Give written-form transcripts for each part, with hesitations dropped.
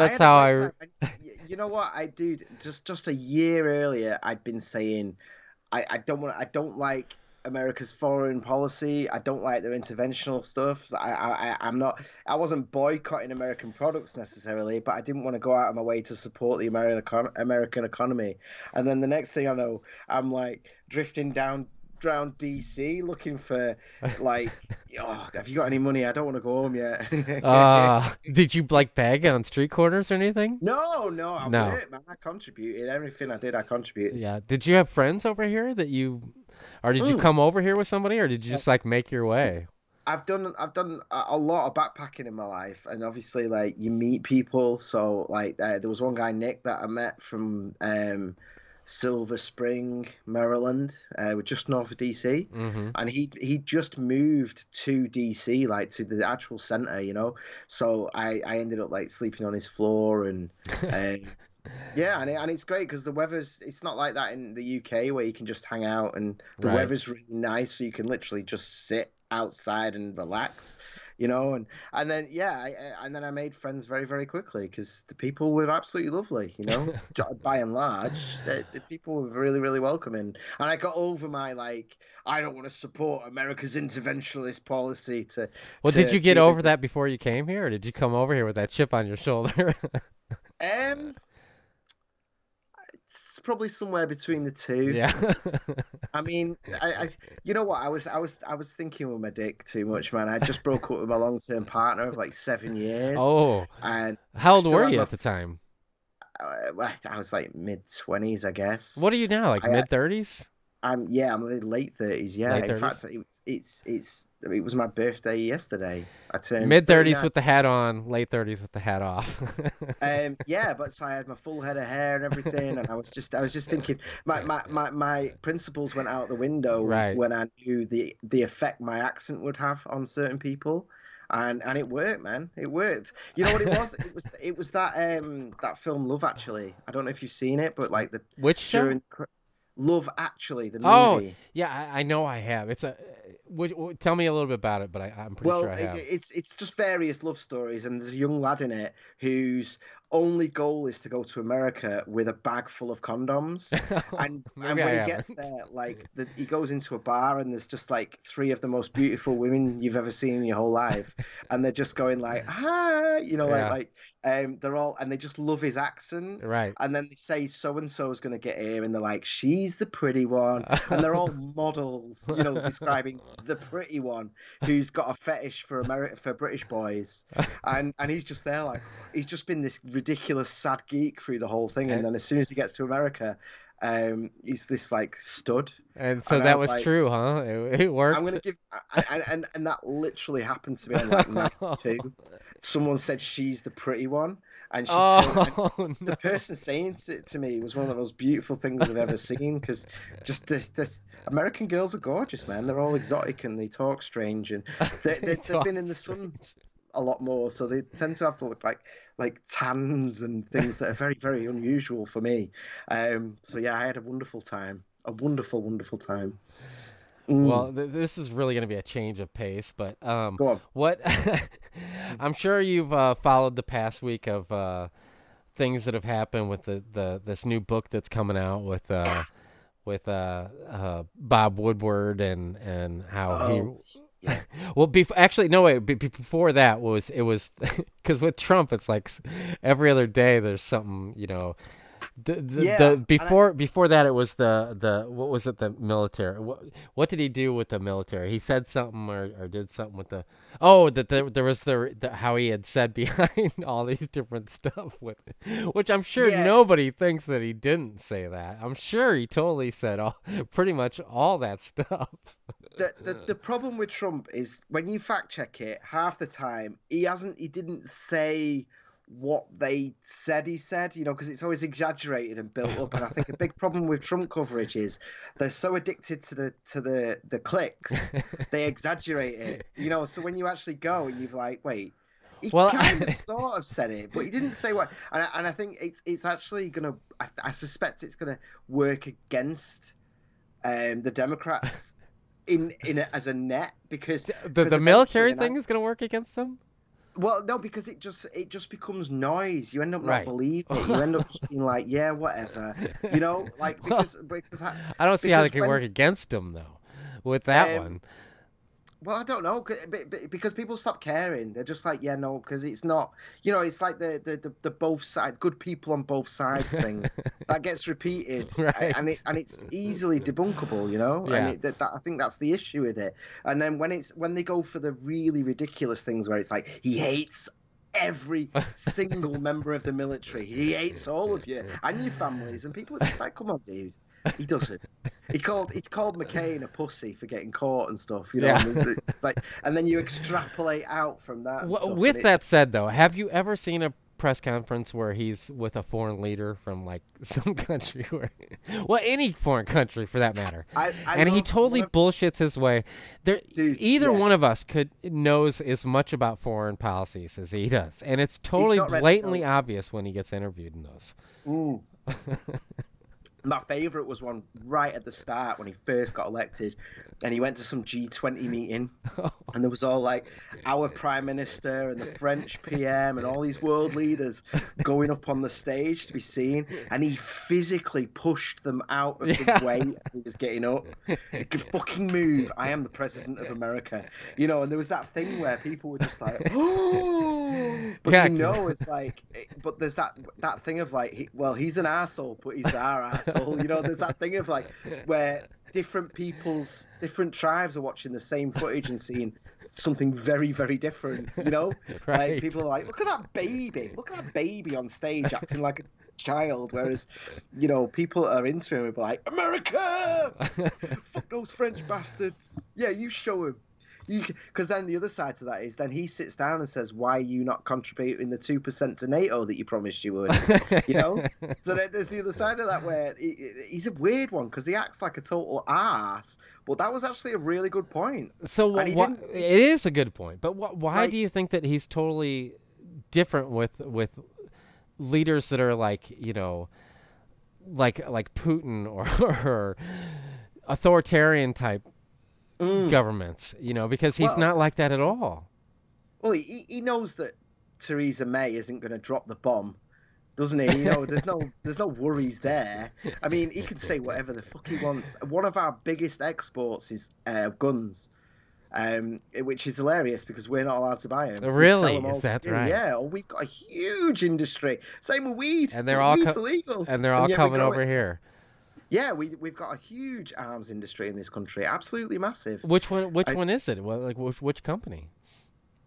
I That's had a how great I. time. And you know what, I dude, just a year earlier, I'd been saying I don't like America's foreign policy. I don't like their interventional stuff. I'm not. I wasn't boycotting American products necessarily, but I didn't want to go out of my way to support the American economy. And then the next thing I know, I'm like drifting down DC looking for like, oh, have you got any money? I don't want to go home yet. Did you like beg on street corners or anything? No, no, I No. worked, man. I contributed. Everything I did, I contributed. Yeah. Did you have friends over here that you, or did you Mm. come over here with somebody, or did you So just like make your way? I've done a lot of backpacking in my life, and obviously, like you meet people. So, like, there was one guy, Nick, that I met from Silver Spring, Maryland, we're just north of DC, Mm-hmm. and he just moved to DC, like to the actual center, you know. So I ended up like sleeping on his floor, and um, yeah, and it's great because it's not like that in the UK where you can just hang out and the Right. weather's really nice, so you can literally just sit outside and relax, you know. And then yeah, and then I made friends very very quickly because the people were absolutely lovely, you know. By and large, the people were really really welcoming, and I got over my like I don't want to support America's interventionist policy Well, did to you get dealing over with. that before you came here, or did you come over here with that chip on your shoulder? Um, it's probably somewhere between the two. Yeah. I mean, you know what? I was thinking with my dick too much, man. I just broke up with my long-term partner of like 7 years, Oh, and how I old still were had you my. at the time? I was like mid-20s, I guess. What are you now? Like I, mid-30s? yeah, I'm in the late 30s. Yeah, Late in fact, 30s? it was my birthday yesterday. I turned Mid-30s 39. with the hat on, late 30s with the hat off. Yeah, but so I had my full head of hair and everything, and I was just thinking, my principles went out the window Right. when I knew the effect my accent would have on certain people, and it worked, man. It worked. You know what it was? It was that film Love Actually. I don't know if you've seen it, but like the Which show? during Love Actually, the Oh, movie. yeah, I know I have. Tell me a little bit about it, but I'm pretty sure Well, I have. it's just various love stories, and there's a young lad in it whose only goal is to go to America with a bag full of condoms. And Maybe I when he gets haven't. there, like he goes into a bar, and there's just like three of the most beautiful women you've ever seen in your whole life, and they're just going like, "Hi," you know, Yeah, they're all, and they just love his accent. right. And then they say so and so is going to get here, and they're like, "She's the pretty one," and they're all models, you know, describing the pretty one who's got a fetish for British boys, and he's just there like he's just been this ridiculous sad geek through the whole thing, and And, then as soon as he gets to America, he's this like stud, and so and I that was was like, true, huh? It I'm worked. gonna give, and that literally happened to me on like night two. Someone said she's the pretty one, and she turned, and Oh the no. person saying it to me was one of the most beautiful things I've ever seen because just this American girls are gorgeous, man. They're all exotic and they talk strange, and They they've talk been in the sun strange. a lot more, so they tend to have to look like tans and things that are very very unusual for me. So yeah, I had a wonderful time, a wonderful wonderful time. Mm, Well, this is really going to be a change of pace, but go on. what I'm sure you've followed the past week of things that have happened with the this new book that's coming out with Bob Woodward and how he Oh yeah, well actually no wait before that was because with Trump it's like every other day there's something the yeah, and before that it was the what was it, the military, what did he do with the military? He said something or did something with the, oh, that there was the how he had said behind all these different stuff with, which I'm sure yeah. nobody thinks that he didn't say that. I'm sure he totally said all pretty much all that stuff. The problem with Trump is when you fact check it, half the time he didn't say what they said he said, you know, because it's always exaggerated and built up. And I think a big problem with Trump coverage is they're so addicted to the clicks, they exaggerate it, you know. So when you actually go and you're like, wait, he Well, kind of sort of said it, but he didn't say what. And I think it's actually gonna. I suspect it's gonna work against the Democrats as a net because the eventually, military and I thing is gonna work against them. Well, no, because it just becomes noise. You end up not Right. believing it. You end up just being like, yeah, whatever. Like Well, I don't see how they because can when work against him though, with that um one. well, I don't know, because people stop caring. They're just like, yeah, no, because it's not, it's like the both sides, good people on both sides thing that gets repeated, Right. and it's easily debunkable, and Yeah. I think that's the issue with it. And then when they go for the really ridiculous things where it's like he hates every single member of the military, he hates all of you and your families, and people are just like, come on, dude, he doesn't. He called McCain a pussy for getting caught and stuff, Yeah. and it's like, and then you extrapolate out from that and stuff, and With that it's said, though, have you ever seen a press conference where he's with a foreign leader from like some country where, well, any foreign country for that matter, I and he love one totally of bullshits his way? There, dude, either yeah, one of us could knows as much about foreign policies as he does, and it's he's totally not read the blatantly notes. obvious when he gets interviewed in those. Mm. My favorite was one right at the start when he first got elected, and he went to some G20 meeting, and there was all like our prime minister and the French PM and all these world leaders going up on the stage to be seen, and he physically pushed them out of the Yeah. way as he was getting up. You can fucking move. I am the president of America, and there was that thing where people were just like, oh, but Yeah. it's like, but there's that thing of like, he's an asshole, but he's our asshole. There's that thing of like where different tribes are watching the same footage and seeing something very, very different. Like Right. people are like, look at that baby on stage acting like a child, whereas people that are into him will be like, America, fuck those French bastards. Yeah, you show him. Because then the other side to that is then he sits down and says, why are you not contributing the 2% to NATO that you promised you would? So then there's the other side of that where he's a weird one because he acts like a total ass, but that was actually a really good point. So And he what? didn't It is a good point, but why do like you think that he's totally different with leaders that are like like Putin or authoritarian type mm, governments? Because he's well not like that at all. well he knows that Theresa May isn't going to drop the bomb, doesn't he? There's no worries there. I mean, he can say whatever the fuck he wants. One of our biggest exports is guns, which is hilarious because we're not allowed to buy them. We sell Really? them all Is that to you. right? Yeah, we've got a huge industry. Same with weed. And they're all Weed's illegal, and they're and all yet we coming grow it. over here. Yeah, we've got a huge arms industry in this country. Absolutely massive. Which one? Which I, one is it? Well, like which company?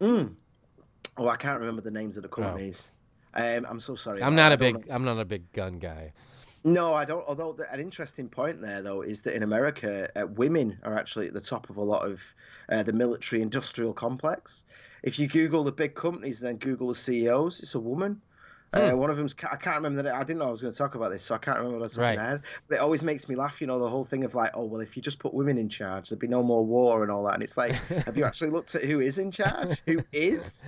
mm, oh, I can't remember the names of the Oh, companies. I'm so sorry I'm about not that. a I don't know. I'm not a big gun guy. No, I don't. Although an interesting point there, though, is that in America, women are actually at the top of a lot of the military-industrial complex. If you Google the big companies, and then Google the CEOs, it's a woman. Hmm. One of them's I can't remember that. I didn't know I was going to talk about this, so I can't remember what I was talking Right. about. But it always makes me laugh. The whole thing of like, oh well, if you just put women in charge, there'd be no more war and all that. And it's like, have you actually looked at who is in charge? Who is?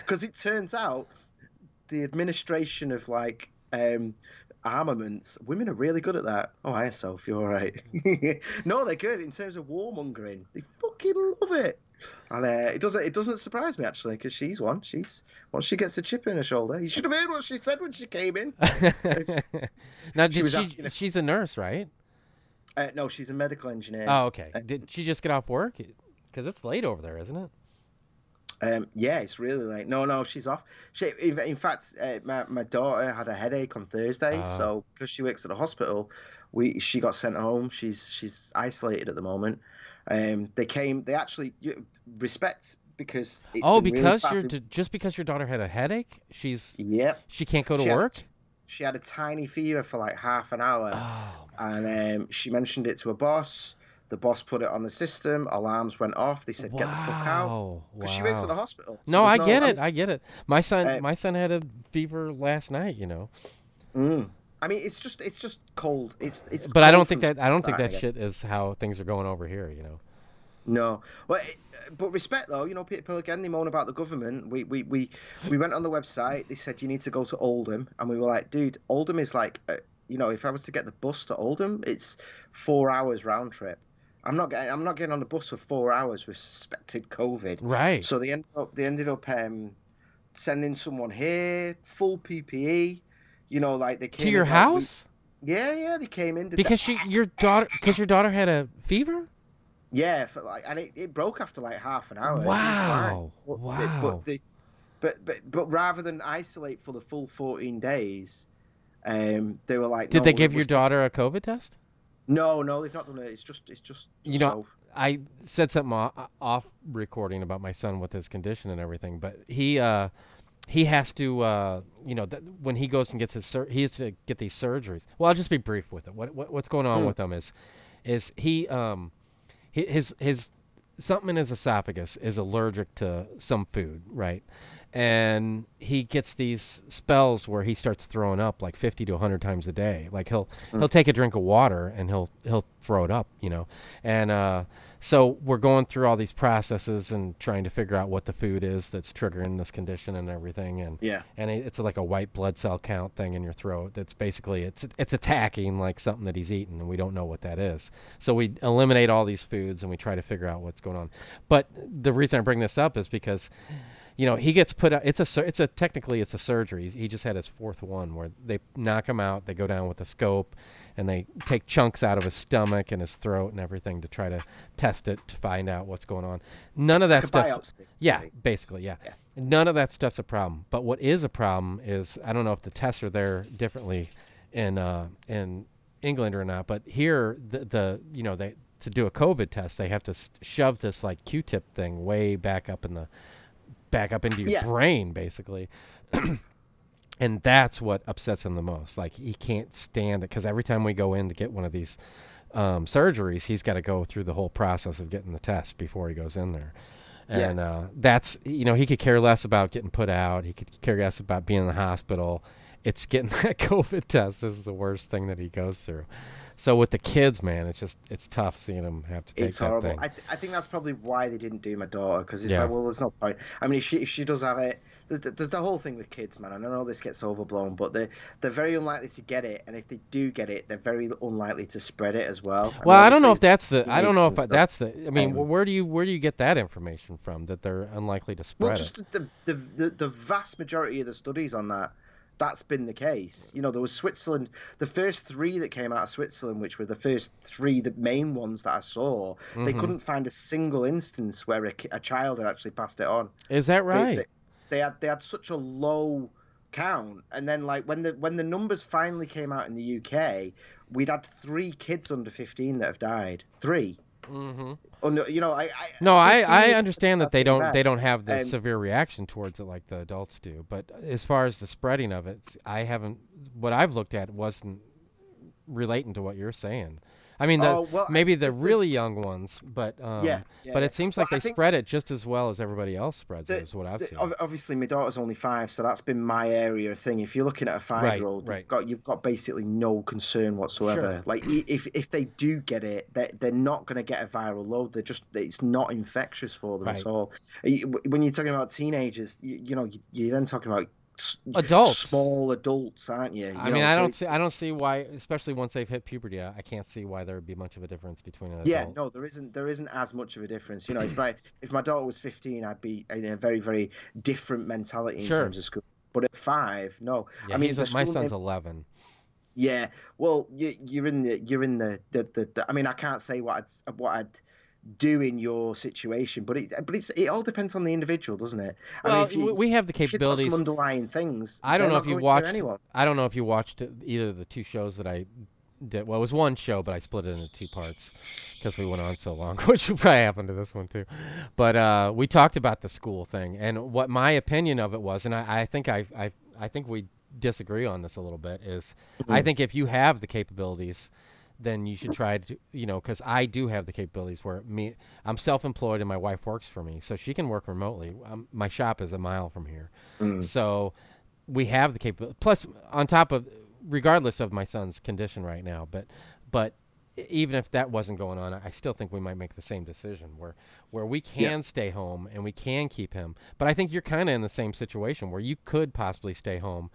Because it turns out the administration of like armaments, women are really good at that. Oh, hi, Soph, you're all right. No, they're good in terms of warmongering. They fucking love it. And it doesn't surprise me actually because she's one. Once she gets a chip in her shoulder, you should have heard what she said when she came in. Now, She did was she? asking She's a nurse, right? no, she's a medical engineer. Oh, okay. Uh, Did she just get off work? Because it's late over there, isn't it? yeah, it's really late. No, she's off. In fact, my daughter had a headache on Thursday, Uh, so because she works at a hospital, she got sent home. She's isolated at the moment. They actually respect because it's oh, been really because badly. just because your daughter had a headache, Yep, she can't go to she had work. she had a tiny fever for like half an hour, Oh my and she mentioned it to her boss. The boss put it on the system. Alarms went off. They said, "Get the fuck out," Wow, because she works at a wow. hospital. So No, there's I no. get it. I get it. My son, Uh, my son had a fever last night. mm. I mean, it's just cold. It's But cold from I don't think starting that again. shit is how things are going over here. No, well, but respect though. People again they moan about the government. We went on the website. They said you need to go to Oldham, and we were like, dude, Oldham is like, if I was to get the bus to Oldham, it's 4 hours round trip. I'm not getting on the bus for 4 hours with suspected COVID. Right. So they ended up sending someone here, full PPE. You know, like they To came your in like house? yeah, they came in. Because your daughter had a fever? Yeah, for like, and it broke after like half an hour. He was fine, Wow. Wow. but rather than isolate for the full 14 days, they were like, Did no, they give we're your daughter a COVID test? no, they've not done it. You Just know, so. I said something off recording about my son with his condition and everything, but he has to when he goes and gets he has to get these surgeries. Well, I'll just be brief with it. What's going on Mm, with him is he his something in his esophagus is allergic to some food, right? And he gets these spells where he starts throwing up like 50 to 100 times a day. Like he'll mm. take a drink of water and he'll throw it up, And so we're going through all these processes and trying to figure out what the food is that's triggering this condition and everything. And Yeah. it's like a white blood cell count thing in your throat. That's basically it's attacking like something that he's eaten, and we don't know what that is. So we eliminate all these foods and we try to figure out what's going on. But the reason I bring this up is because he gets put out. Technically it's a surgery. He just had his fourth one where they knock him out. They go down with a scope, and they take chunks out of his stomach and his throat and everything to try to test it to find out what's going on. None of that Like a stuff. biopsy. Yeah, Right? basically, yeah. Yeah. None of that stuff's a problem. But what is a problem is I don't know if the tests are there differently in England or not. But here, they to do a COVID test, they have to shove this like Q-tip thing way back up into your Yeah. brain, basically. And that's what upsets him the most. Like, he can't stand it because every time we go in to get one of these surgeries, he's got to go through the whole process of getting the test before he goes in there. And that's, he could care less about getting put out. He could care less about being in the hospital. It's getting that COVID test. This is the worst thing that he goes through. So with the kids, man, it's tough seeing them have to take It's that horrible. thing. I think that's probably why they didn't do my daughter, because it's Yeah. like, well, there's no point. I mean, if she does have it, there's the whole thing with kids, man. And I know this gets overblown, but they're very unlikely to get it, and if they do get it, they're very unlikely to spread it as well. Well, I mean, don't know if obviously, that's it's I don't know if teenagers and that's stuff. I mean, Um, where do you get that information from that they're unlikely to Well, spread it? just the vast majority of the studies on that's been the case. There was Switzerland, the first three that came out of Switzerland, which were the first three, the main ones that I saw, they Hmm. couldn't find a single instance where a child had actually passed it on. Is that They, right? they, they had such a low count, and then like when the numbers finally came out in the UK, we'd had 3 kids under 15 that have died. 3. Hmm. Under, No, 15 I is understand that that's pretty bad. they don't have the Um, severe reaction towards it like the adults do. But as far as the spreading of it, I haven't. What I've looked at wasn't relating to what you're saying. I mean, oh well, maybe the this really young ones, but yeah, but yeah. it seems Well, like I they think spread it just as well as everybody else spreads it. Is what I've seen. obviously my daughter's only 5, so that's been my area of thing. If you're looking at a 5-year-old, right. you've got basically no concern whatsoever. Sure. Like if they do get it, they're not going to get a viral load. It's not infectious for them Right. at all. When you're talking about teenagers, you're then talking about Adults. small adults, aren't you? I mean, I don't see why, especially once they've hit puberty. I can't see why there would be much of a difference between an Yeah, adult. no, there isn't as much of a difference. If my daughter was 15, I'd be in a very, very different mentality in Sure. terms of school. But at 5, no. Yeah, I mean, my son's 11. yeah. Well, you're in the I mean, I can't say what I'd do in your situation, but it all depends on the individual, doesn't it? I mean, Well, if you we have the if your kid's got capabilities. some underlying things, I don't they're know not if you going to watched. anyone. I don't know if you watched either of the 2 shows that I did. Well, it was one show, but I split it into 2 parts because we went on so long, which will probably happen to this one too. But we talked about the school thing and what my opinion of it was, and I think I think we disagree on this a little bit. Is I think if you have the capabilities, then you should try to, because I do have the capabilities where I'm self-employed and my wife works for me, so she can work remotely. My shop is a mile from here. So we have the capability. Plus, on top of, regardless of my son's condition right now, but even if that wasn't going on, I still think we might make the same decision where we can stay home and we can keep him. But I think you're kind of in the same situation where you could possibly stay home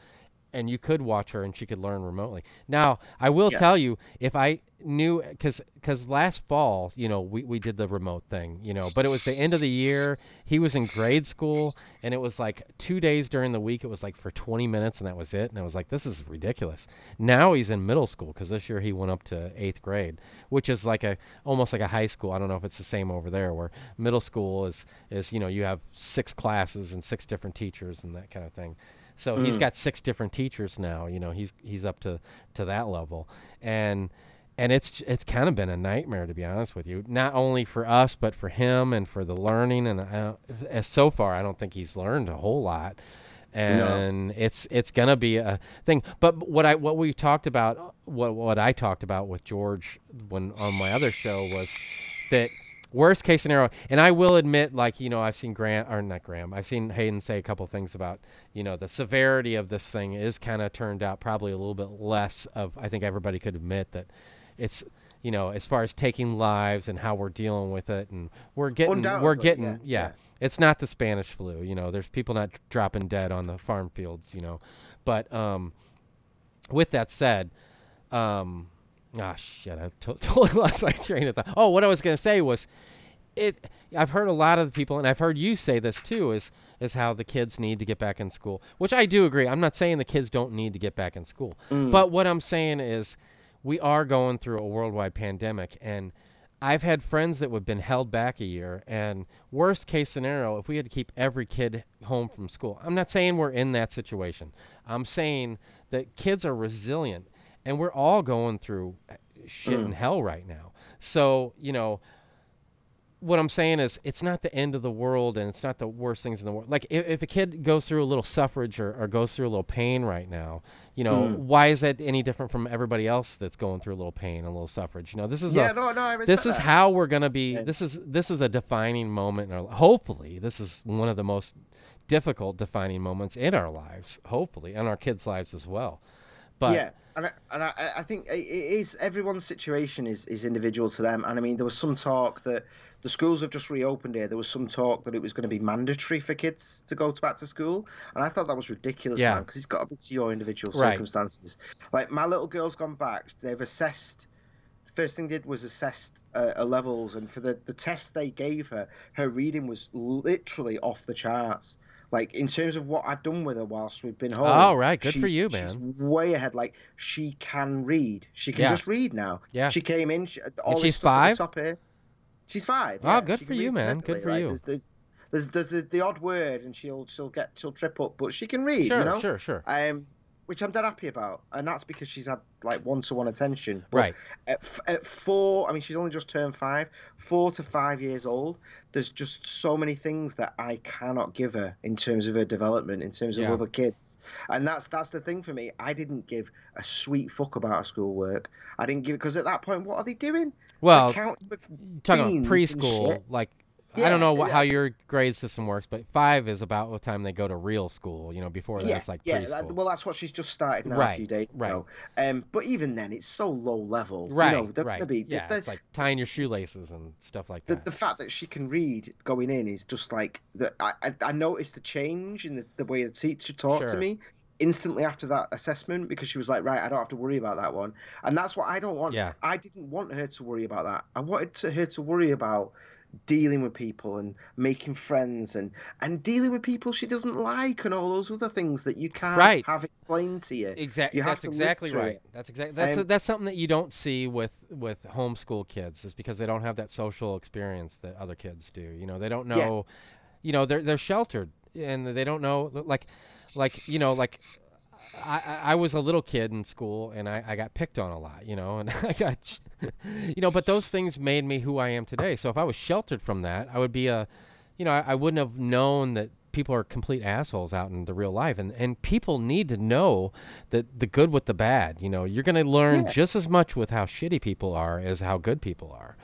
and you could watch her and she could learn remotely. Now, I will Yeah. tell you, if I knew, because last fall, we did the remote thing, but it was the end of the year. He was in grade school, and it was like 2 days during the week. It was like for 20 minutes, and that was it. And I was like, this is ridiculous. Now he's in middle school, because this year he went up to 8th grade, which is like almost like a high school. I don't know if it's the same over there, where middle school is you have 6 classes and 6 different teachers and that kind of thing. So he's got 6 different teachers now. He's up to that level, and it's kind of been a nightmare, to be honest with you. Not only for us, but for him and for the learning. And so far, I don't think he's learned a whole lot. And No. it's gonna be a thing. But what we talked about, what I talked about with George when on my other show was that worst case scenario, and I will admit, like, I've seen I've seen Hayden say a couple things about, the severity of this thing is kind of turned out probably a little bit less of, I think everybody could admit that it's, as far as taking lives and how we're dealing with it, and we're getting, Yeah. it's not the Spanish flu, there's people not dropping dead on the farm fields, but, with that said, shit, I totally lost my train of thought. Oh, what I was going to say was, I've heard a lot of the people, and I've heard you say this too, is how the kids need to get back in school, which I do agree. I'm not saying the kids don't need to get back in school. But what I'm saying is we are going through a worldwide pandemic, and I've had friends that have been held back a year, and worst case scenario, if we had to keep every kid home from school, I'm not saying we're in that situation. I'm saying that kids are resilient, and we're all going through shit in hell right now. So, what I'm saying is it's not the end of the world, and it's not the worst things in the world. Like, if a kid goes through a little suffrage or goes through a little pain right now, why is that any different from everybody else that's going through a little pain and a little suffrage? This is No, I respect this is that. how we're going to be. Yeah. This is a defining moment. Hopefully, this is one of the most difficult defining moments in our lives, hopefully, and our kids' lives as well. But Yeah, I think it is, everyone's situation is individual to them. And I mean, there was some talk that the schools have just reopened here. There was some talk that it was going to be mandatory for kids to go back to school, and I thought that was ridiculous, Yeah. man, because it's got to be to your individual Right. circumstances. Like, my little girl's gone back. They've assessed. First thing they did was assessed her levels, and for the test they gave her, her reading was literally off the charts. Like, in terms of what I've done with her whilst we've been home. Oh, right. Good for you, She's man. way ahead. Like, she can read. She can Yeah. just read now. Yeah. She came in. All she's this stuff at 5? the top here. She's 5. Oh, Yeah. good She for can you, read man. Good perfectly, for right? you. There's the odd word, and she'll trip up, but she can read. Sure, sure. Which I'm dead happy about, and that's because she's had like one-to-one attention. But Right. At 4, I mean, she's only just turned 5. 4 to 5 years old, there's just so many things that I cannot give her in terms of her development, in terms of Yeah. other kids, and that's the thing for me. I didn't give a sweet fuck about her schoolwork. I didn't give, because at that point, what are they doing? Well, They're counting with talking about beans and preschool, shit. like, I Yeah, don't know yeah. how your grade system works, but 5 is about the time they go to real school. Before that, it's like preschool. Well, that's what she's just started now, a Right, few days right. ago. But even then, it's so low level. Right, They're right. gonna be, Yeah, it's like tying your shoelaces and stuff like that. the fact that she can read going in is just like that. I noticed the change in the way the teacher talked to Sure. me instantly after that assessment, because she was like, right, I don't have to worry about that one, and that's what I don't want. Yeah. I didn't want her to worry about that. I wanted her to worry about dealing with people and making friends and dealing with people she doesn't like, and all those other things that you can't Right. have explained to you. Exactly. You have That's to live exactly through right. it. That's exactly that's something that you don't see with homeschool kids, is because they don't have that social experience that other kids do. They don't know. They're sheltered, and they don't know, like I was a little kid in school, and I got picked on a lot, and I got, but those things made me who I am today. So if I was sheltered from that, I would be I wouldn't have known that people are complete assholes out in the real life, and people need to know that the good with the bad. You're going to learn just as much with how shitty people are as how good people are.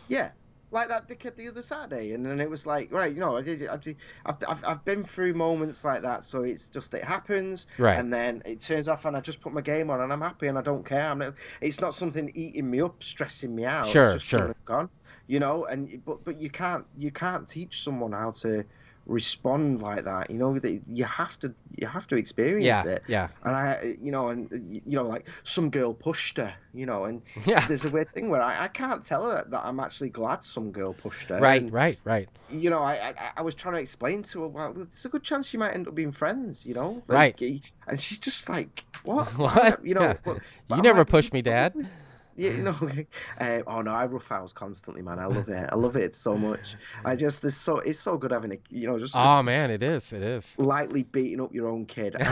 Yeah. Like that kid the other Saturday, and then it was like, right, I've been through moments like that, so it's just, it happens, Right. and then it turns off, and I just put my game on, and I'm happy, and I don't care. It's not something eating me up, stressing me out. Sure, it's just sure. gone, and but you can't teach someone how to respond like that. You have to experience Yeah, it. yeah, And like some girl pushed her, and yeah. there's a weird thing where I can't tell her that I'm actually glad some girl pushed her. Right, And right, right, I was trying to explain to her, well, there's a good chance you might end up being friends, right. and she's just like, what? Why would I, What? Yeah. but You I'm never like, but you pushed me, Dad. probably, yeah, oh no, I roughhouse constantly, man. I love it. I love it so much. It's so good having a, Oh just man, it is. It is. lightly beating up your own kid. And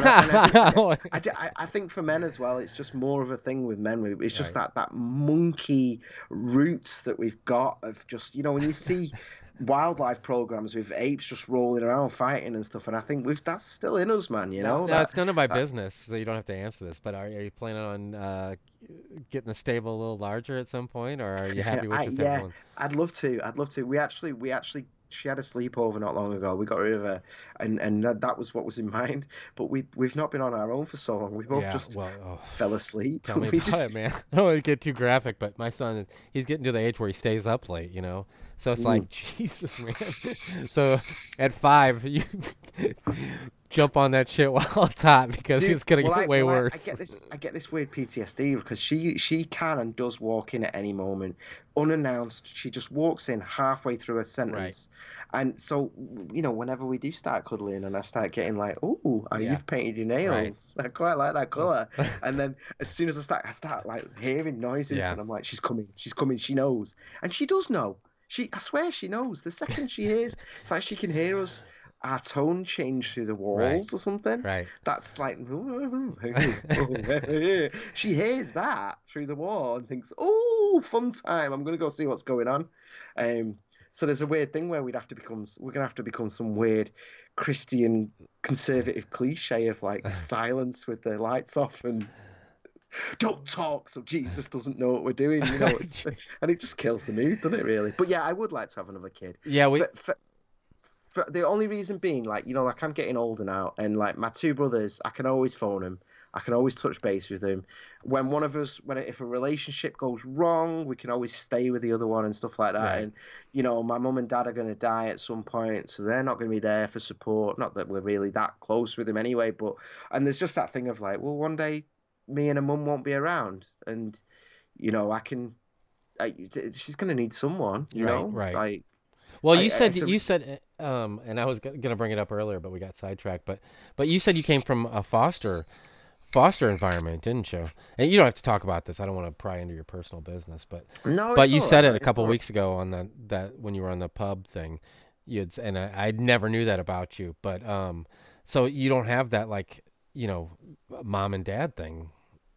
I think for men as well, it's just more of a thing with men. It's just Right. that monkey roots that we've got of just, when you see wildlife programs with apes just rolling around fighting and stuff, and I think that's still in us, man. Now, now That it's none of my that business, so you don't have to answer this. But are you planning on getting the stable a little larger at some point, or are you happy with just having yeah, one? I'd love to. I'd love to. We actually she had a sleepover not long ago. We got rid of her, and that was what was in mind. But we've not been on our own for so long. We both Yeah. just Well, oh, fell asleep. tell me We about just it, man. I don't want to get too graphic, but my son, he's getting to the age where he stays up late. So it's like, mm. Jesus, man. So at 5, you jump on that shit while it's hot because Dude, it's gonna well, get way I worse. get this weird PTSD because she can and does walk in at any moment, unannounced. She just walks in halfway through a Right. sentence, and so whenever we do start cuddling, and I start getting like, "Oh, Yeah. you've painted your Right. nails. I quite like that Oh. color." And then as soon as I start like hearing noises, Yeah. and I'm like, "She's coming, she's coming." She knows, and she does know. I swear, she knows. The second she hears, it's like she can hear us. Our tone change through the Right. walls or something. Right. That's like she hears that through the wall and thinks, "Oh, fun time! I'm gonna go see what's going on." Um, so there's a weird thing where we're gonna have to become some weird Christian conservative cliche of like silence with the lights off and don't talk so Jesus doesn't know what we're doing. And it just kills the mood, doesn't it? Really. But yeah, I would like to have another kid. Yeah, we For the only reason being, like I'm getting older now, and like my two brothers, I can always phone them. I can always touch base with them. When one of us, if a relationship goes wrong, we can always stay with the other one and stuff like that. right. And my mum and dad are going to die at some point, so they're not going to be there for support. Not that we're really that close with them anyway, and there's just that thing of like, well, one day me and a mum won't be around, and I can. She's going to need someone, Right, right. like. Well, I, you I- said it's a, you said and I was gonna bring it up earlier, but we got sidetracked. But you said you came from a foster environment, didn't you? And you don't have to talk about this. I don't want to pry into your personal business, no, but it's you all said right, it man. a It's couple all right. weeks ago on that when you were on the pub thing. And I never knew that about you, but so you don't have that like mom and dad thing.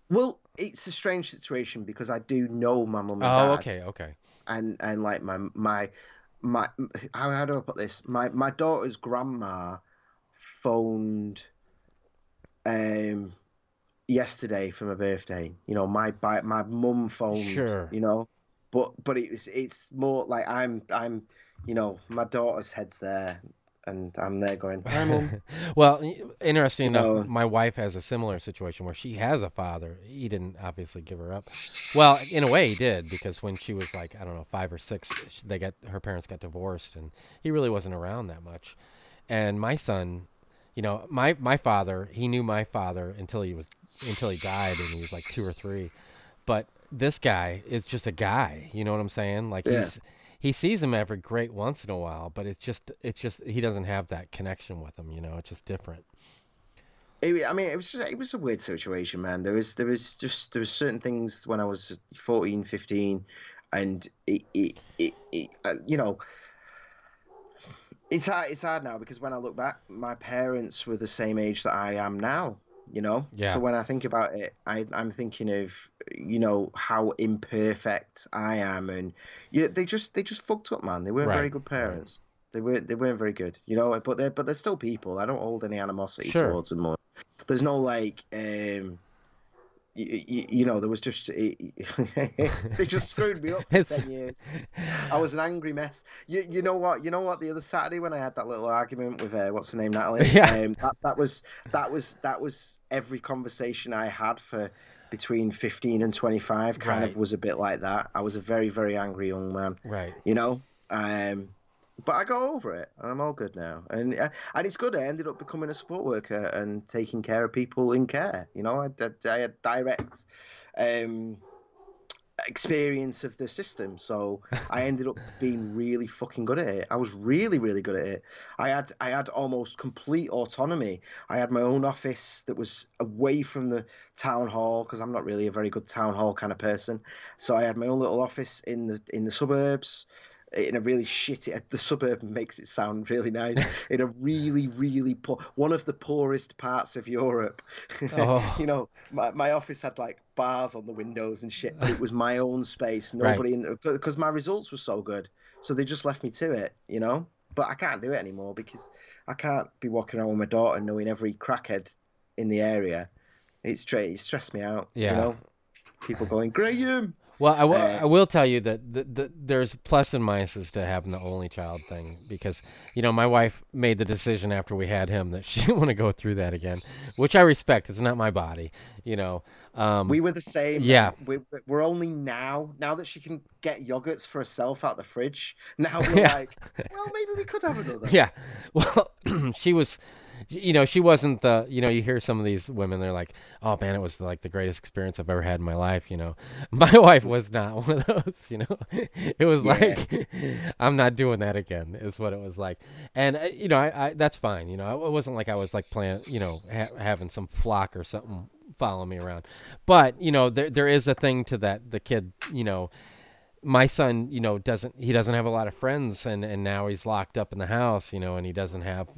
Well, it's a strange situation because I do know my mum and Oh, dad, okay, okay. and like my how do I put this? My daughter's grandma phoned um yesterday for my birthday. My mum phoned. Sure. But it's more like I'm my daughter's head's there and I'm there going, "Hi, mum." Well, interesting You enough, know, my wife has a similar situation where she has a father. He didn't obviously give her up. Well, in a way, he did because when she was like, I don't know, 5 or 6, her parents got divorced, and he really wasn't around that much. And my son, my father, he knew my father until he died, and he was like 2 or 3. But this guy is just a guy. You know what I'm saying? Like yeah. he sees him every great once in a while, but it's just he doesn't have that connection with him. It's just different. I mean, it was a weird situation, man. There was certain things when I was 14, 15, and it's hard now because when I look back, my parents were the same age that I am now. So Yeah. when I think about it, I'm thinking of how imperfect I am, and they just fucked up, man. They weren't very Right. good Right. parents. They weren't very good, but they're still people. I don't hold any animosity Sure. towards them. There's no like there was just they just screwed me up for It's 10 years. I was an angry mess. You know what? The other Saturday when I had that little argument with what's her name, Natalie. yeah. That was every conversation I had for between 15 and 25 kind of Right. was a bit like that. I was a very, very angry young man. Right. You know, um, But I got over it, and I'm all good now. And it's good. I ended up becoming a support worker and taking care of people in care. You know, I had direct um, experience of the system, so I ended up being really fucking good at it. I was really, really good at it. I had almost complete autonomy. I had my own office that was away from the town hall because I'm not really a very good town hall kind of person. So I had my own little office in the suburbs. In a really shitty, the suburb makes it sound really nice. In a really, really poor, one of the poorest parts of Europe. Oh, You know, my office had like bars on the windows and shit, but it was my own space. right. Nobody in because my results were so good, so they just left me to it. You know, but I can't do it anymore because I can't be walking around with my daughter knowing every crackhead in the area. It stressed me out. You Yeah. know, people going, Graham. Well, Uh, I will tell you that there's plus and minuses to having the only child thing because, my wife made the decision after we had him that she didn't want to go through that again, which I respect. It's not my body, you know. we were the same, Yeah, man. We're only now that she can get yogurts for herself out the fridge. Now we're yeah, like, well, maybe we could have another. yeah. Well, she was, she wasn't the, you hear some of these women, they're like, oh man, it was like the greatest experience I've ever had in my life. My wife was not one of those. It was Yeah. like, I'm not doing that again, is what it was like. And, I that's fine. It wasn't like I was like playing, having some flock or something follow me around. But, there is a thing to that, the kid, my son, doesn't have a lot of friends, and now he's locked up in the house, and he doesn't have,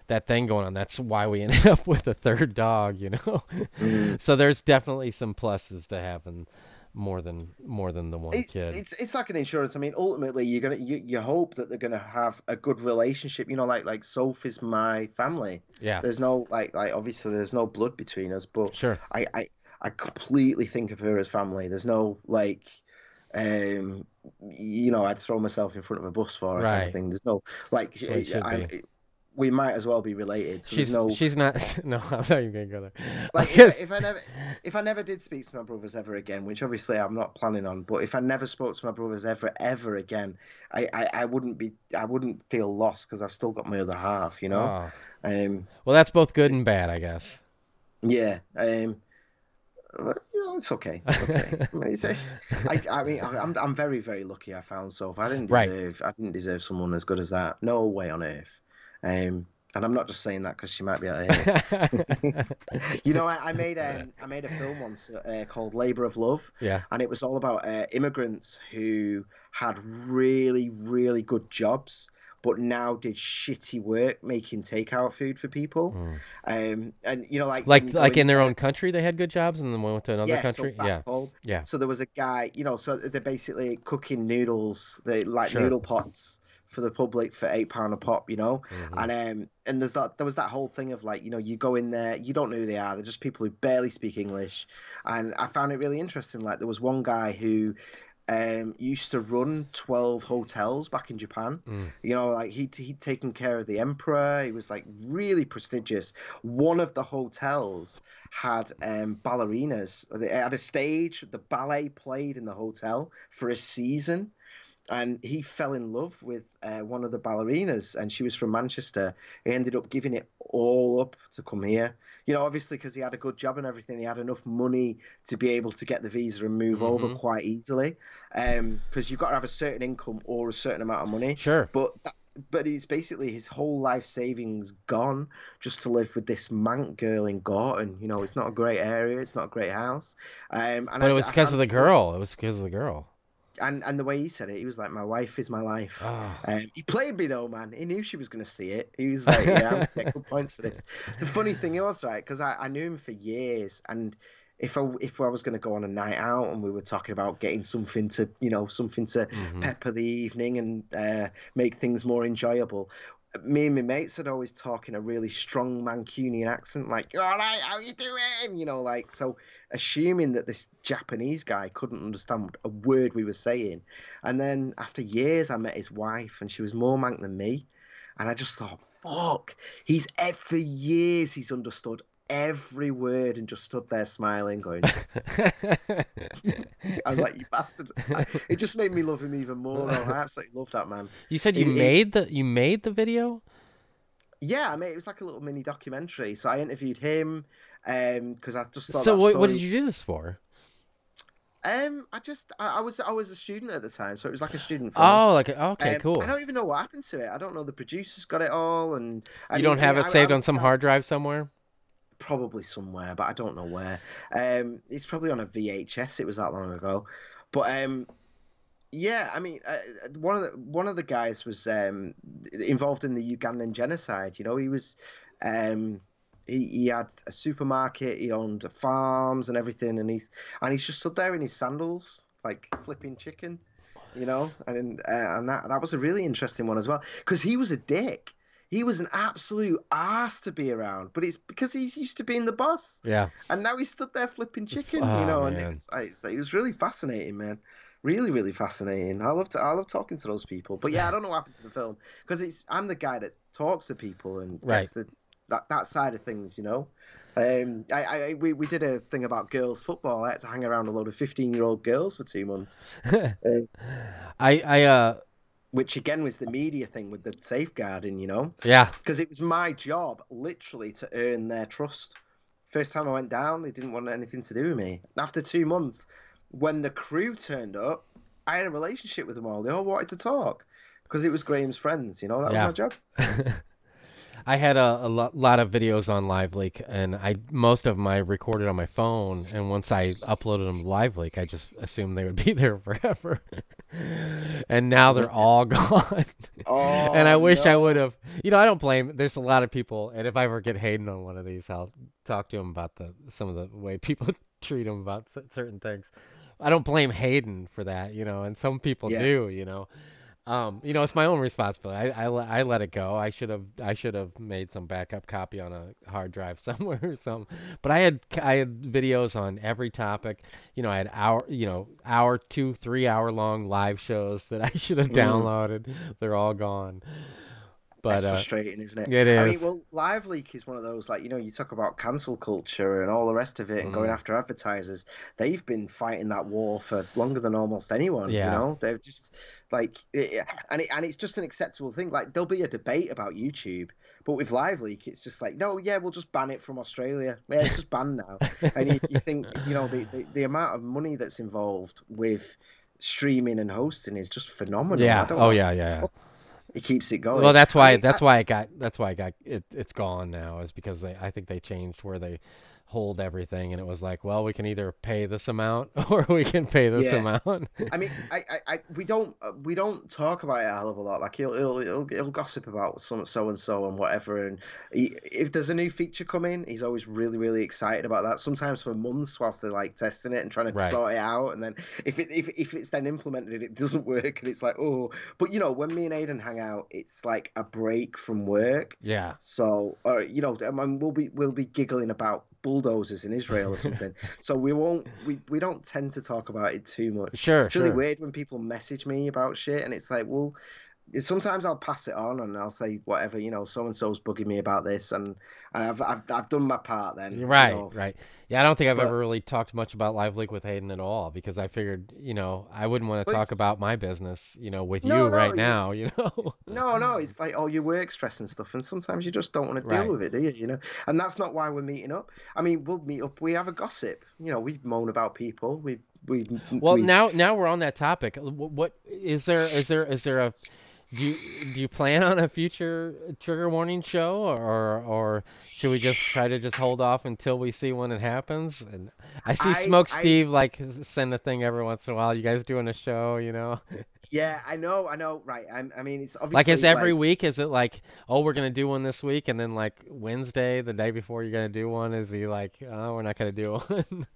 that thing going on. That's why we ended up with a third dog. Mm. So there's definitely some pluses to having more than the one kid. It's like an insurance. I mean, ultimately, you hope that they're gonna have a good relationship. You know, like Sophie's my family. Yeah, There's no like obviously there's no blood between us, but sure. I I, I completely think of her as family. There's no like um I'd throw myself in front of a bus for her kind of Right. thing. There's no like That's what it should be. we might as well be related. So there's no She's not. No, I'm not even gonna go there. I like was gonna if I never did speak to my brothers ever again, which obviously I'm not planning on, but if I never spoke to my brothers ever again, I wouldn't feel lost because I've still got my other half, you know. Oh, Um, well, that's both good and bad, I guess. yeah. Well, it's okay. It's okay. I mean, I'm very very lucky. I found Soph. Right. I didn't deserve someone as good as that. No way on earth. And I'm not just saying that because she might be out here. I made a film once called Labor of Love, Yeah. and it was all about immigrants who had really, really good jobs, but now did shitty work making takeout food for people. Mm. And like when Like you go in their into own country, they had good jobs, and then went to another yeah, so country. back Yeah. home. Yeah. So there was a guy, so they're basically cooking noodles, they like Sure. noodle pots for the public for £8 a pop. Hmm. And there was that whole thing of like, you go in there, you don't know who they are, they're just people who barely speak English. And I found it really interesting. Like there was one guy who used to run 12 hotels back in Japan. Mm. Like he'd taken care of the emperor. He was like really prestigious. One of the hotels had ballerinas. They had a stage. The ballet played in the hotel for a season, and he fell in love with one of the ballerinas, and she was from Manchester. He ended up giving it all up to come here. Obviously because he had a good job and everything, he had enough money to be able to get the visa and move over Hmm. quite easily. Because you've got to have a certain income or a certain amount of money. Sure. But it's basically his whole life savings gone just to live with this Manc girl in Gorton. It's not a great area, it's not a great house. And But it was I because found of the it funny. girl. It was because of the girl. And the way he said it, he was like, "My wife is my life." Oh. He played me though, man. He knew she was going to see it. He was like, "Yeah, I'm gonna get good points for this." The funny thing was, right, because I knew him for years, and if I was going to go on a night out and we were talking about getting something to Hmm. pepper the evening and make things more enjoyable, me and my mates had always talk in a really strong Mancunian accent, like, "You all right? How you doing?" Like, so assuming that this Japanese guy couldn't understand a word we were saying. And then after years, I met his wife, and she was more Manc than me. And I just thought, fuck, for years he's understood every word and just stood there smiling, going. I was like, you bastard! It just made me love him even more. Though I absolutely love that man. You said It you made the video? Yeah, I mean, it was like a little mini documentary. So I interviewed him, because I just thought So that what story did you was. do this for? I was a student at the time, so it was like a student film. Oh, like okay, I cool. don't even know what happened to it. I don't know. The producers got it all, and I You mean, don't have it I saved was on the some guy hard drive somewhere? probably somewhere, but I don't know where. It's probably on a VHS. It was that long ago, but yeah, I mean, one of the guys was involved in the Ugandan genocide. You know, he was. Um, he had a supermarket, he owned farms and everything, and he's just stood there in his sandals, like flipping chicken, you know, and that was a really interesting one as well, because he was a dick. He was an absolute arse to be around, but it's because he's used to being the boss, Yeah. and now he stood there flipping chicken, you Oh know, and man. it was really fascinating, man. Really, really fascinating. I love talking to those people. But yeah, I don't know what happened to the film because I'm the guy that talks to people and Right. gets that side of things, you know. We did a thing about girls football. I had to hang around a load of 15-year-old girls for 2 months, uh, I which again was the media thing with the safeguarding, you know, yeah. because it was my job literally to earn their trust. First time I went down, they didn't want anything to do with me. After 2 months, when the crew turned up, I had a relationship with them all. They all wanted to talk because it was Graham's friends. You know, that was Yeah. my job. I had lot of videos on LiveLeak, and most of them I recorded on my phone. And once I uploaded them to LiveLeak, I just assumed they would be there forever. And now they're all gone. And I Oh wish I would no! have. You know, I don't blame. There's a lot of people, and if I ever get Hayden on one of these, I'll talk to him about some of the way people treat him about certain things. I don't blame Hayden for that, you know, and some people Yeah, do, you know. You know, it's my own responsibility. I let it go. I should have made some backup copy on a hard drive somewhere or something. But I had videos on every topic. You know, I had hour 2 3 hour long live shows that I should have mm, downloaded. They're all gone. But that's frustrating, isn't it? it I mean, is. well, Live Leak is one of those, like, you know, you talk about cancel culture and all the rest of it, and going Mm, after advertisers. They've been fighting that war for longer than almost anyone. You yeah. know, they've just like, and it's just an acceptable thing. Like, there'll be a debate about YouTube, but with Live Leak, it's just like, no, yeah, we'll just ban it from Australia. Yeah, it's just banned now. And you think, you know, the amount of money that's involved with streaming and hosting is just phenomenal. I Yeah. don't Oh know yeah. how the Yeah. fuck it keeps it Well, going. I mean, that's why I got it. It's gone now, is because I think they changed where they hold everything, and it was like, well, we can either pay this amount or we can pay this yeah. amount. I mean, we don't talk about it a hell of a lot. Like he'll gossip about some so and so and whatever. And if there's a new feature coming, he's always really excited about that. Sometimes for months whilst they're like testing it and trying to Right. sort it out. And then if it's then implemented, it doesn't work, and it's like, oh. But you know, when me and Aiden hang out, it's like a break from work. Yeah. So, or you know, I mean, we'll be giggling about bulldozers in Israel or something. So we don't tend to talk about it too much. Sure. It's really Sure. weird when people message me about shit, and it's like, well, sometimes I'll pass it on and I'll say whatever, you know, so and so's bugging me about this, and I've done my part then, You're you right, know. right. Yeah, I don't think I've But ever really talked much about Live Leak with Hayden at all, because I figured, you know, I wouldn't want to talk it's about my business, you know, with you no, right no, now, you know. no, it's like all your work stress and stuff, and sometimes you just don't want to deal Right. with it, do you? You know, and that's not why we're meeting up. I mean, we'll meet up. We have a gossip. You know, we moan about people. We Well, we now we're on that topic. What is there a do you plan on a future trigger warning show, or should we just try to just hold off until we see when it happens? And I see Smoke I Steve like send a thing every once in a while. You guys doing a show, you know? yeah, I know, right. I mean, it's Like, is obviously every like week? Is it like, oh, we're gonna do one this week, and then like Wednesday, the day before you're gonna do one, is he like, oh, we're not gonna do one?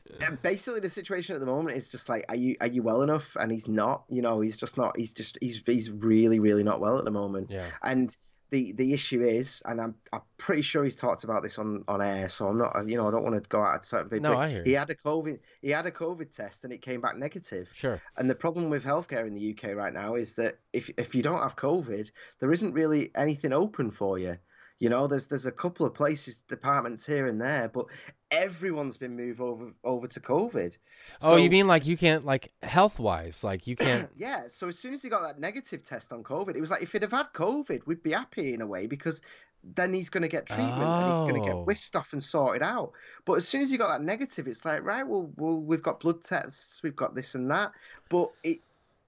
basically the situation at the moment is just like, are you well enough? And he's not. You know, he's just not. He's really not well at the moment. Yeah. And the issue is, and I'm pretty sure he's talked about this on air, so I'm not. You know, I don't want to go out of certain bit, No, but I hear you. he had a COVID test and it came back negative. Sure. And the problem with healthcare in the UK right now is that if you don't have COVID, there isn't really anything open for you. There's a couple of places, departments here and there, but everyone's been moved over to COVID. Oh, you So mean like you can't, like, health-wise, like you can't. yeah, so as soon as he got that negative test on COVID, it was like if he'd have had COVID, we'd be happy in a way because then he's going to get treatment and he's going to get Oh. whisked off and sorted out. But as soon as he got that negative, it's like, right, well, we've got blood tests, we've got this and that, but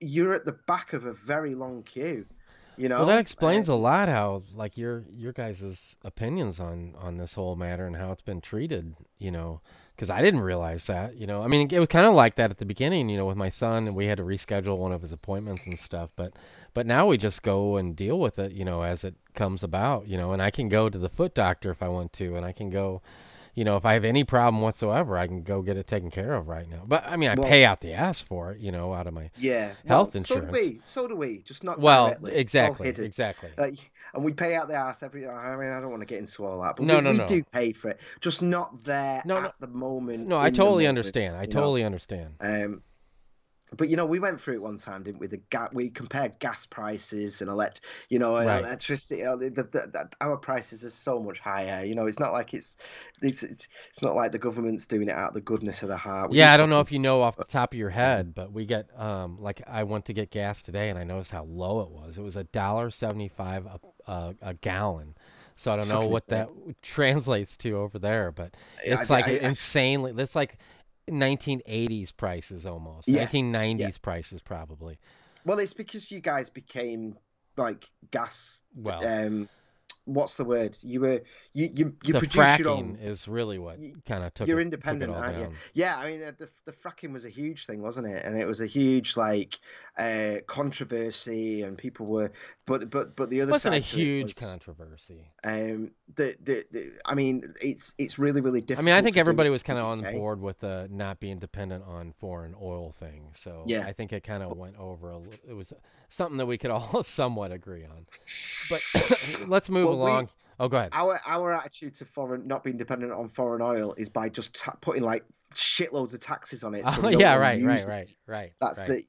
you're at the back of a very long queue, Well, that explains a lot how, like, your guys' opinions on this whole matter and how it's been treated, because I didn't realize that, I mean, it was kind of like that at the beginning, with my son, and we had to reschedule one of his appointments and stuff, but now we just go and deal with it, as it comes about, and I can go to the foot doctor if I want to, and I can go, if I have any problem whatsoever, I can go get it taken care of right now. But I mean, I pay out the ass for it, out of my health insurance. So do we. Just not directly. Exactly. And we pay out the ass every. I mean, I don't want to get into all that, but we do pay for it. Just not there at the moment. No, I totally understand. I totally understand. But we went through it one time, didn't we? We compared gas prices and electricity. Our prices are so much higher. It's not like it's not like the government's doing it out of the goodness of the heart. I don't know if you know off the top of your head, but we get like I went to get gas today and I noticed how low it was. It was $1.75 a gallon. So I don't know what that translates to over there, but it's insanely. It's like 1980s prices almost. 1990s prices probably. Well, it's because you guys became like gas. What's the word? You produced fracking your own. Is really what kind of took. You're independent, aren't you? Yeah, I mean the fracking was a huge thing, wasn't it? And it was a huge controversy, and people were. But the other wasn't side a huge controversy. I mean, it's really difficult. I mean, I think everybody was kind of on board with the not being dependent on foreign oil thing. So I think it kind of went over. It was something that we could all somewhat agree on. But let's move along. Go ahead. Our attitude to not being dependent on foreign oil is by just putting like shitloads of taxes on it. So right. That's the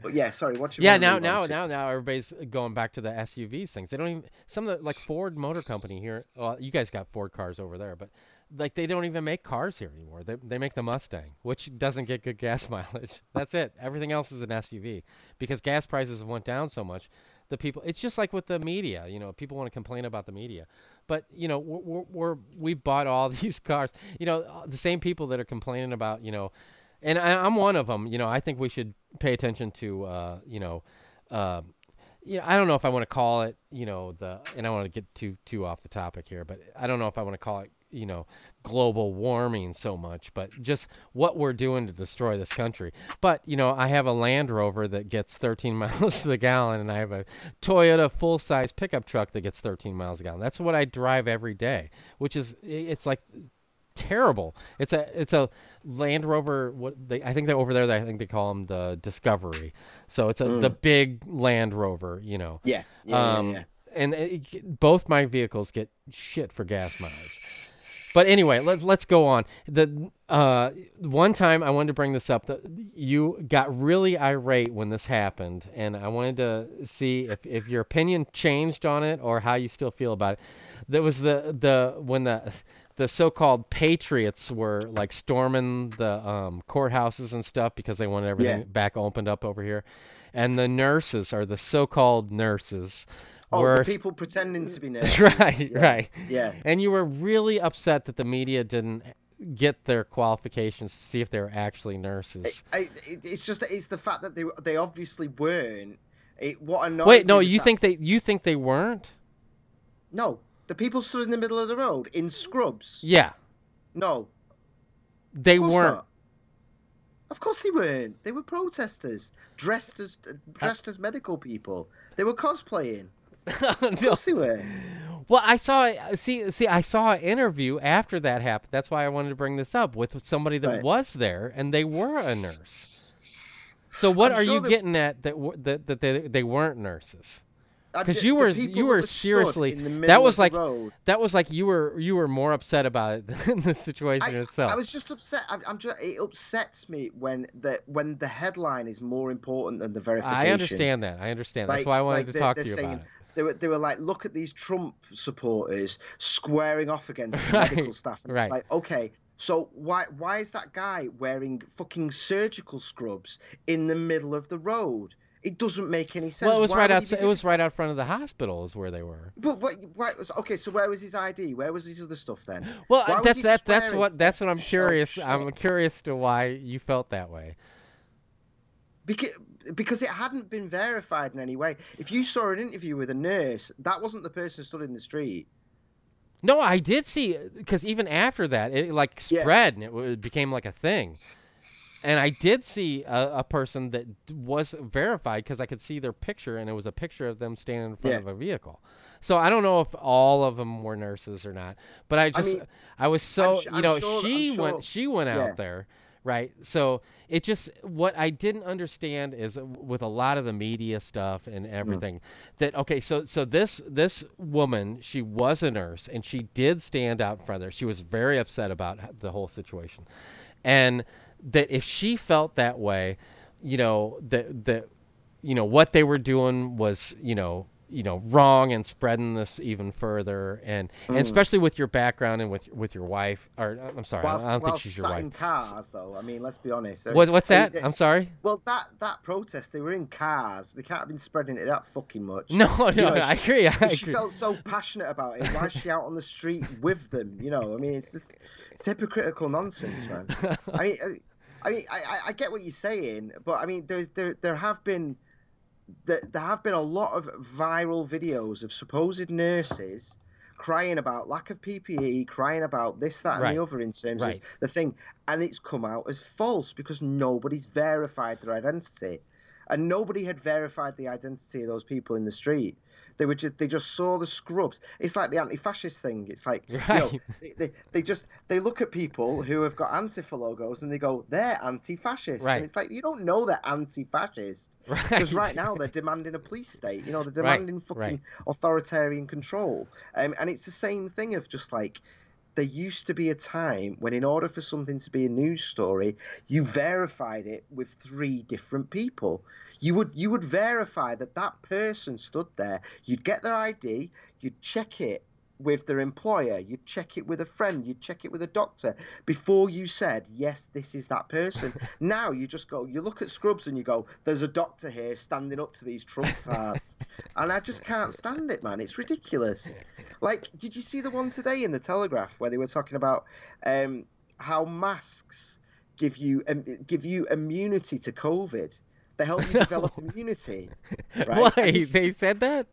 But yeah, sorry. What you? Now everybody's going back to the SUVs things. They don't even some of the like Ford Motor Company here. Well, you guys got Ford cars over there, but like they don't even make cars here anymore. They make the Mustang, which doesn't get good gas mileage. That's it. Everything else is an SUV because gas prices have went down so much. It's just like with the media, people want to complain about the media, but we bought all these cars, the same people that are complaining about, and I'm one of them, I think we should pay attention to, I don't know if I want to call it, and I don't want to get too off the topic here, but I don't know if I want to call it, global warming so much, but just what we're doing to destroy this country. But, I have a Land Rover that gets 13 miles to the gallon, and I have a Toyota full-size pickup truck that gets 13 miles a gallon. That's what I drive every day, which is, it's like terrible. It's a Land Rover. I think that over there, I think they call them the Discovery. So it's the big Land Rover, Yeah. And both my vehicles get shit for gas mileage. But anyway, let's go on. The one time I wanted to bring this up, that you got really irate when this happened, and I wanted to see if your opinion changed on it or how you still feel about it. There was when the so-called patriots were like storming the courthouses and stuff because they wanted everything back opened up over here, and the nurses, or the so-called nurses. The people pretending to be nurses. Right. Yeah. And you were really upset that the media didn't get their qualifications to see if they were actually nurses. It's the fact that they obviously weren't. What annoyed Wait, no, me was you think they weren't? No, the people stood in the middle of the road in scrubs. Yeah. No. They weren't. Not. Of course they weren't. They were protesters dressed as medical people. They were cosplaying. Of course they were. Well, I saw an interview after that happened. That's why I wanted to bring this up with somebody that was there, and they were a nurse. So what are you getting at that they weren't nurses? Because you were seriously, that was like you were more upset about it than the situation itself. I was just upset. It upsets me when the headline is more important than the verification. I understand that. That's why I wanted to talk to you about it. They were like, look at these Trump supporters squaring off against the Right, medical staff, and it's right. like, okay, so why is that guy wearing fucking surgical scrubs in the middle of the road? It doesn't make any Well, sense. it was Why right would he be outside. It doing was right that? out front of the hospital, is where they were. But why? Okay, so where was his ID? Where was his other stuff then? Well, Why was he swearing? that's what I'm Oh curious. shit! I'm curious to why you felt that way. Because because it hadn't been verified in any way. If you saw an interview with a nurse, that wasn't the person stood in the street. No, I did see, because even after that, it like Yeah, spread and it became like a thing. And I did see a person that was verified because I could see their picture, and it was a picture of them standing in front yeah. of a vehicle. So I don't know if all of them were nurses or not, but I mean, I was so, I'm sure. I'm she sure. went Yeah. out there, right? So it just, what I didn't understand is, with a lot of the media stuff and Mm, everything, that okay, so this woman, she was a nurse, and she did stand out in front of there. She was very upset about the whole situation, and that if she felt that way, that what they were doing was, wrong, and spreading this even further, and mm. especially with your background and with your wife, or I'm sorry, I don't think Whilst she's your sat wife. in cars, though. I mean, let's be honest. What's that? I'm sorry. Well, that protest, they were in cars. They can't have been spreading it that fucking much. No, You no, know, I agree. I if she agree. felt so passionate about it, why is she out on the street with them? I mean, it's hypocritical nonsense, man. I mean, I get what you're saying, but I mean, there have been a lot of viral videos of supposed nurses crying about lack of PPE, crying about this, that, and Right, the other in terms of right. the thing, and it's come out as false because nobody's verified their identity, and nobody had verified the identity of those people in the street. They just saw the scrubs. It's like the anti-fascist thing. It's like, Right. they look at people who have got Antifa logos and they go, they're anti-fascist, and Right. it's like, you don't know they're anti-fascist because right Right. now they're demanding a police state. They're Right. demanding Right. fucking authoritarian control. And it's the same thing of just like, there used to be a time when, in order for something to be a news story, you verified it with 3 different people. You would verify that that person stood there. You'd get their ID. You'd check it with their employer. You'd check it with a friend. You'd check it with a doctor before you said, yes, this is that person. Now you just go, you look at Scrubs and you go, there's a doctor here standing up to these Trump tards. And I just can't stand it, man. It's ridiculous. Like, did you see the one today in the Telegraph where they were talking about how masks give you immunity to COVID? They help you develop immunity, right? And Why they said that?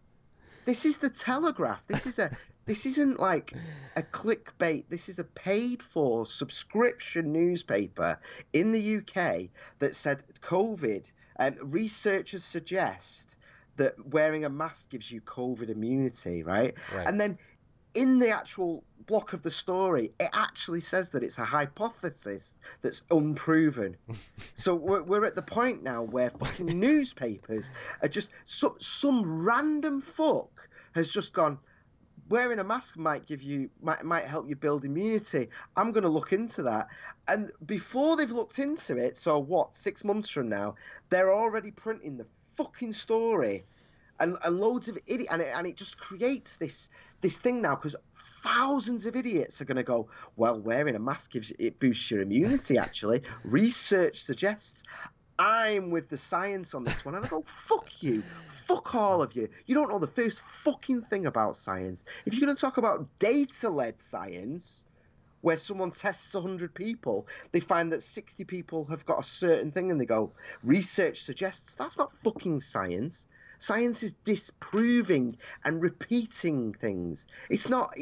this is the Telegraph. This isn't like a clickbait. This is a paid for subscription newspaper in the UK that said COVID, researchers suggest that wearing a mask gives you COVID immunity, right? Right. And then in the actual block of the story, it actually says that it's a hypothesis that's unproven. So we're at the point now where fucking newspapers are just some random fuck has just gone, wearing a mask might help you build immunity. I'm going to look into that. And before they've looked into it, so what, 6 months from now, they're already printing the fucking story. And loads of idiots, and it just creates this thing now because thousands of idiots are going to go, well, wearing a mask boosts your immunity. Actually, research suggests. I'm with the science on this one, and I go, fuck you, fuck all of you. You don't know the first fucking thing about science. If you're going to talk about data-led science, where someone tests 100 people, they find that 60 people have got a certain thing, and they go, research suggests. That's not fucking science. Science is disproving and repeating things. It's not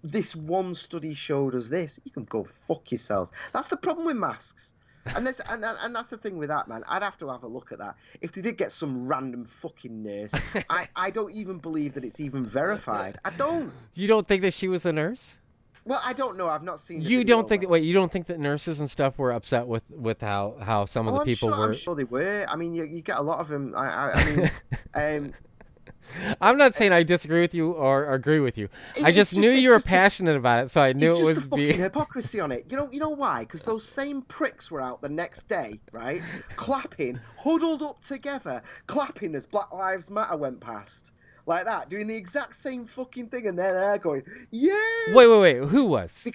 this one study showed us this. You can go fuck yourselves. That's the problem with masks. And that's the thing with that, man. I'd have to have a look at that. If they did get some random fucking nurse, I don't even believe that it's even verified. I don't. You don't think that she was a nurse? Well, I don't know. I've not seen the You video, don't think man. that? Wait, you don't think that nurses and stuff were upset with how some of Oh, the people were? I'm sure they were. I mean, you get a lot of them. I mean, I'm not saying I disagree with you or agree with you. I it's just knew it's you were just passionate about it, so I knew it's it just was the fucking hypocrisy on it. You know why? Because those same pricks were out the next day, right? Clapping, huddled up together, clapping as Black Lives Matter went past. like that, doing the exact same fucking thing, and they're going, yes. Wait. Who was?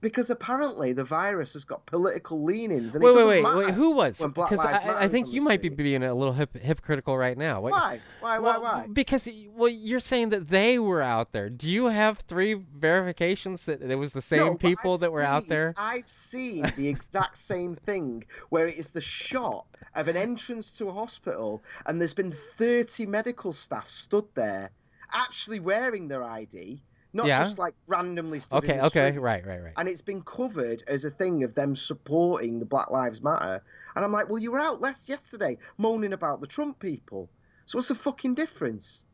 Because apparently the virus has got political leanings, and it Wait. doesn't matter Who was? when Black Because Lives Matter I is think on you the might be screen. being a little hypocritical right now. Why? Why? Because you're saying that they were out there. Do you have 3 verifications that it was the same No, but people that were out there? I've seen the exact same thing where it is the shot of an entrance to a hospital, and there's been 30 medical staff stood there, actually wearing their ID, not Yeah. just like randomly stood in the Okay, street. right. And it's been covered as a thing of them supporting the Black Lives Matter. And I'm like, well, you were out yesterday moaning about the Trump people. So what's the fucking difference?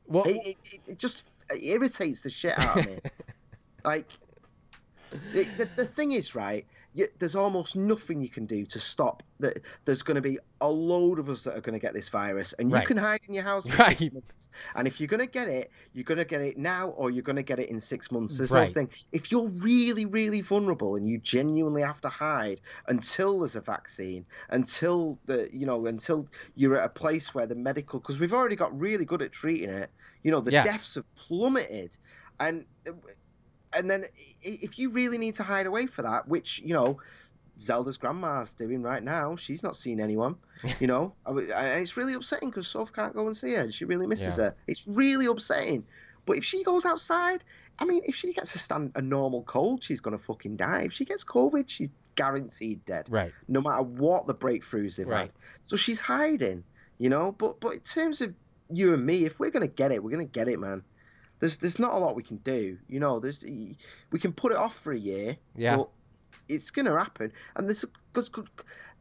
Well, It just irritates the shit out of me. Like, the thing is, right, there's almost nothing you can do to stop that. There's going to be a load of us that are going to get this virus, and you Right. can hide in your house for Right. 6 months. And if you're going to get it, you're going to get it now, or you're going to get it in 6 months. There's no Right. thing. If you're really, really vulnerable and you genuinely have to hide until there's a vaccine, until until you're at a place where the medical, because we've already got really good at treating it. The Yeah. deaths have plummeted, and then if you really need to hide away for that, which, Zelda's grandma's doing right now, she's not seen anyone, and it's really upsetting because Soph can't go and see her. She really misses her. It's really upsetting. But if she goes outside, I mean, if she gets a normal cold, she's going to fucking die. If she gets COVID, she's guaranteed dead. Right. No matter what the breakthroughs they've Right. had. So she's hiding, But in terms of you and me, if we're going to get it, we're going to get it, man. There's not a lot we can do, we can put it off for a year, Yeah. but it's gonna happen. And this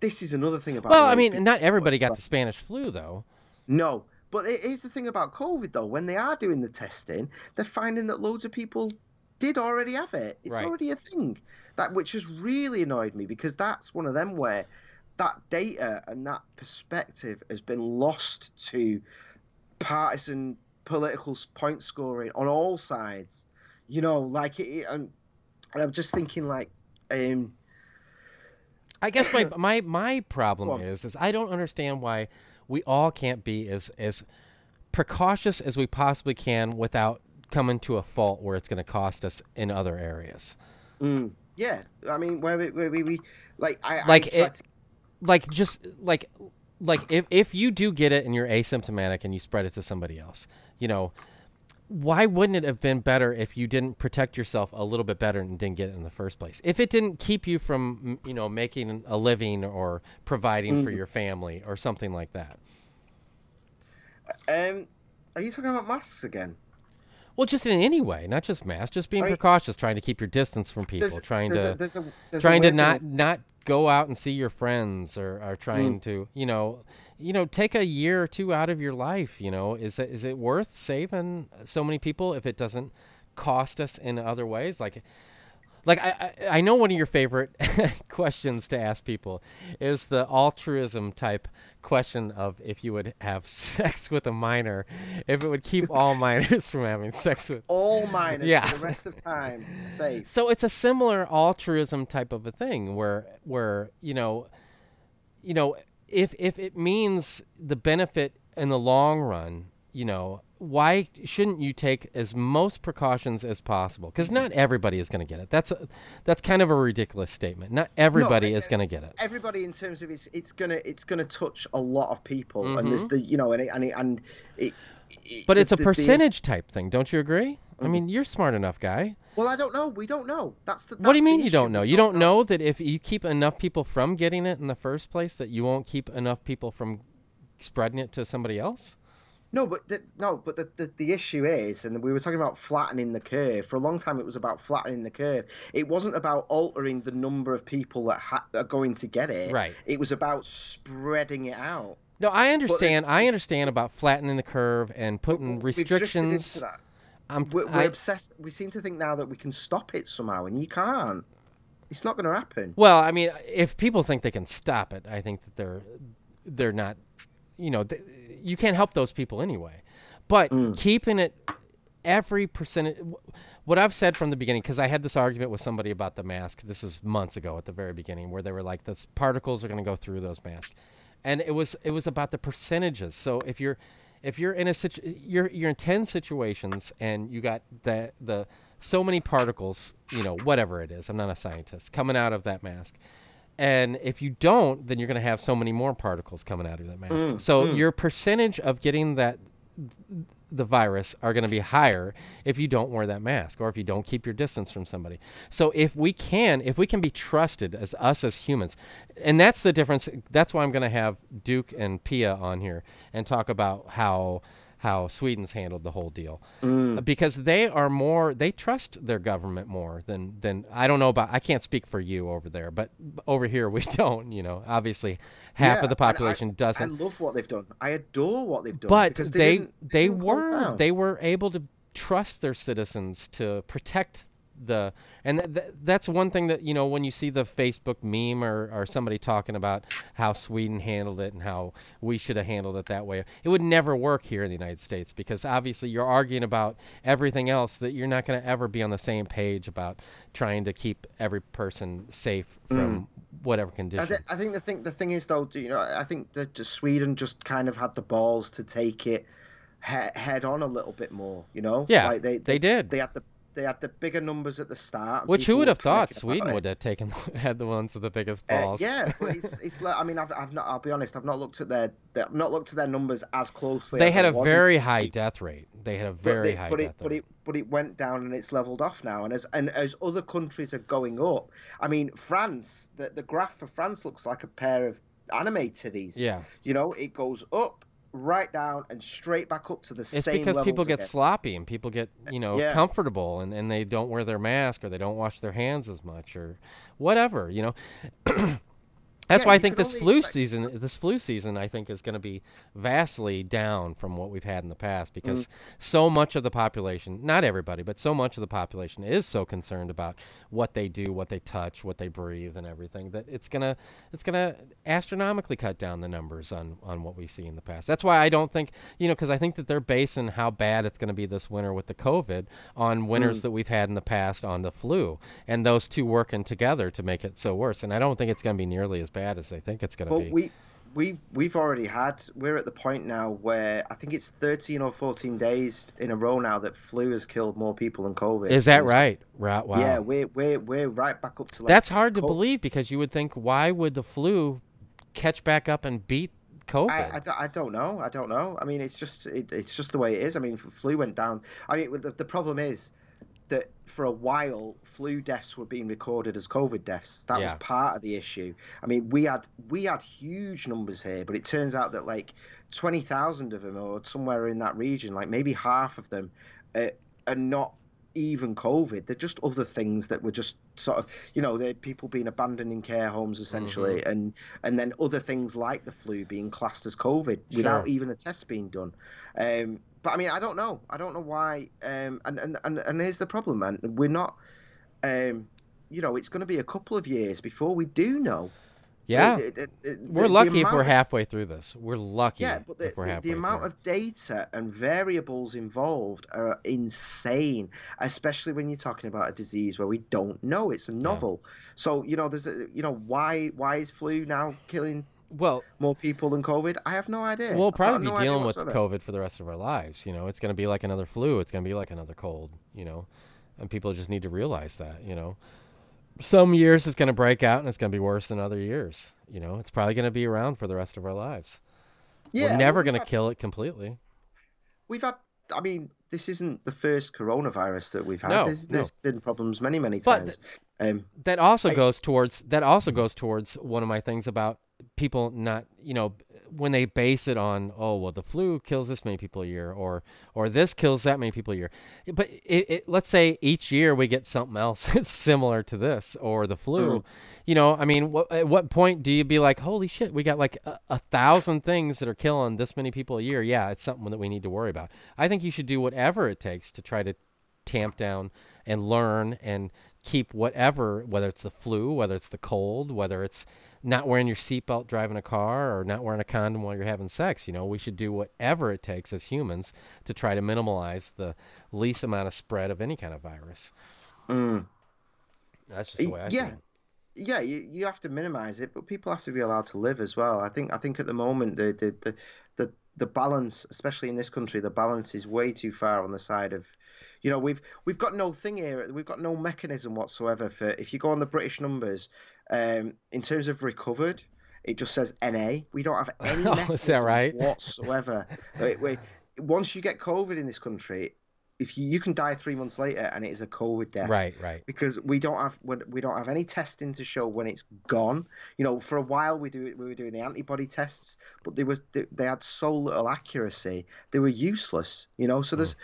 is another thing about. Well, I mean, not everybody got the Spanish flu, though. No, but here's the thing about COVID, though. When they are doing the testing, they're finding that loads of people did already have it. It's Right. already a thing. Which has really annoyed me, because that's one of them where that data and that perspective has been lost to partisan political point scoring on and I'm just thinking, like, I guess my problem is I don't understand why we all can't be as precautious as we possibly can without coming to a fault where it's going to cost us in other areas. Yeah, I mean, where we like if you do get it and you're asymptomatic and you spread it to somebody else, why wouldn't it have been better if you didn't protect yourself a little bit better and didn't get it in the first place? If it didn't keep you from, making a living or providing for your family or something like that. Are you talking about masks again? Well, just in any way, not just masks, just being precautious, trying to keep your distance from people, trying to not go out and see your friends, or trying to, take a year or 2 out of your life. Is it worth saving so many people if it doesn't cost us in other ways? Like I know one of your favorite questions to ask people is the altruism type question of if you would have sex with a minor, if it would keep all minors from having sex with all minors for the rest of time safe. So it's a similar altruism type of a thing where if it means the benefit in the long run, why shouldn't you take as most precautions as possible? Because not everybody is going to get it. That's kind of a ridiculous statement. Not everybody is going to get it. Everybody, in terms of it's gonna touch a lot of people, and there's the But it's a percentage type thing, don't you agree? I mean, you're a smart enough guy. Well, I don't know. We don't know. What do you mean you don't know? You don't know that if you keep enough people from getting it in the first place, that you won't keep enough people from spreading it to somebody else? No, but the issue is, and we were talking about flattening the curve. For a long time, it was about flattening the curve. It wasn't about altering the number of people that are going to get it. Right. It was about spreading it out. No, I understand. I understand about flattening the curve and putting restrictions. We're obsessed. We seem to think now that we can stop it somehow, and you can't. It's not going to happen. Well, I mean, if people think they can stop it, I think that they're not. You can't help those people anyway. But keeping it every percentage. What I've said from the beginning, because I had this argument with somebody about the mask. This is months ago at the very beginning, where they were like, "The particles are going to go through those masks," and it was about the percentages. So if if you're in a you're in 10 situations and you got the so many particles, whatever it is. I'm not a scientist coming out of that mask. And if you don't, then you're going to have so many more particles coming out of that mask. Mm, So mm. your percentage of getting the virus are going to be higher if you don't wear that mask or if you don't keep your distance from somebody. So if we can be trusted as us as humans, and that's the difference. That's why I'm going to have Duke and Pia on here and talk about how Sweden's handled the whole deal. Mm. Because they trust their government more than I don't know about, I can't speak for you over there, but over here we don't, obviously half of Yeah, the and population I doesn't. love what they've done. I adore what they've done But because they they didn't close were down. they were able to trust their citizens to protect the and that's one thing that when you see the Facebook meme or somebody talking about how Sweden handled it and how we should have handled it that way. It would never work here in the United States because obviously you're arguing about everything else that you're not going to ever be on the same page about trying to keep every person safe Mm. from whatever condition. I think the thing is though, I think that just Sweden just kind of had the balls to take it head on a little bit more. Yeah, Like they did. they had the bigger numbers at the start, and Which who people would were have thought panicking about Sweden it. would have taken had the ones with the biggest balls? Yeah, but it's like I mean I've not I'll be honest I've not looked at I've not looked at their numbers as closely They as I had a was in very high 20. death rate. They had a But very high death rate. it went down and it's leveled off now. And as other countries are going up, I mean France, the graph for France looks like a pair of anime titties. Yeah. It goes up, right down, and straight back up to the It's same because people levels get again. sloppy and people get, Yeah. comfortable and they don't wear their mask or they don't wash their hands as much or whatever. That's Yeah, why I you think can only expect. this flu season, I think is going to be vastly down from what we've had in the past Mm, because so much of the population, not everybody, but so much of the population is so concerned about what they do, what they touch, what they breathe and everything that it's gonna astronomically cut down the numbers on what we see in the past. That's why I don't think, because I think that they're basing how bad it's going to be this winter with the COVID on winters mm. that we've had in the past on the flu and those two working together to make it so worse. And I don't think it's going to be nearly as bad as they think it's going to But be. we've already had. We're at the point now where I think it's 13 or 14 days in a row now that flu has killed more people than COVID Is in that this. right? Right. Yeah, Wow. we're right back up to like That's hard to co believe because you would think, why would the flu catch back up and beat COVID? I don't know. I don't know. I mean, it's just the way it is. I mean, flu went down. I mean, the problem is that for a while, flu deaths were being recorded as COVID deaths. That was Yeah. part of the issue. I mean, we had huge numbers here, but it turns out that like 20,000 of them, or somewhere in that region, like maybe half of them, uh, are not even COVID. They're just other things that were just sort of, they're people being abandoned in care homes Mm-hmm. essentially, and then other things like the flu being classed as COVID without Sure. even a test being done. But I mean, I don't know. I don't know why. And here's the problem, man. We're not. Um, it's going to be a couple of years before we do know. The Yeah. We're the lucky if we're amount of halfway through this. We're yeah, lucky but if we're the halfway amount through. of data and variables involved are insane, especially when you're talking about a disease where we don't know. It's a Yeah. novel. So, there's why is flu now killing Well, more people than COVID? I have no idea. we'll I've got probably be no idea dealing with whatsoever. COVID for the rest of our lives. It's going to be like another flu. It's going to be like another cold. And people just need to realize that. Some years it's going to break out and it's going to be worse than other years. It's probably going to be around for the rest of our lives. We're Yeah, well, never going to kill it completely. we've had. I mean, this isn't the first coronavirus that we've had. No, no. There's been problems many, many But times. Um, I, that also goes towards one of my things about people not, when they base it on, oh well, the flu kills this many people a year or this kills that many people a year. But let's say each year we get something else that's similar to this or the flu. mm, I mean, at what point do you be like, holy shit, we got like a thousand things that are killing this many people a year? Yeah, it's something that we need to worry about. I think you should do whatever it takes to try to tamp down and learn and keep whatever, whether it's the flu, whether it's the cold, whether it's not wearing your seatbelt driving a car or not wearing a condom while you're having sex. We should do whatever it takes as humans to try to minimize the least amount of spread of any kind of virus. mm. That's just the way I Yeah, feel. yeah, you have to minimize it, but people have to be allowed to live as well. I think at the moment the the balance, especially in this country, the balance is way too far on the side of, we've got no thing here. We've got no mechanism whatsoever for if you go on the British numbers, in terms of recovered, it just says NA. We don't have any Oh, is that mechanism right? whatsoever. Once you get COVID in this country, if you can die 3 months later and it is a COVID death, Right, right. because we don't have any testing to show when it's gone. For a while we were doing the antibody tests, but they had so little accuracy, they were useless. So Mm.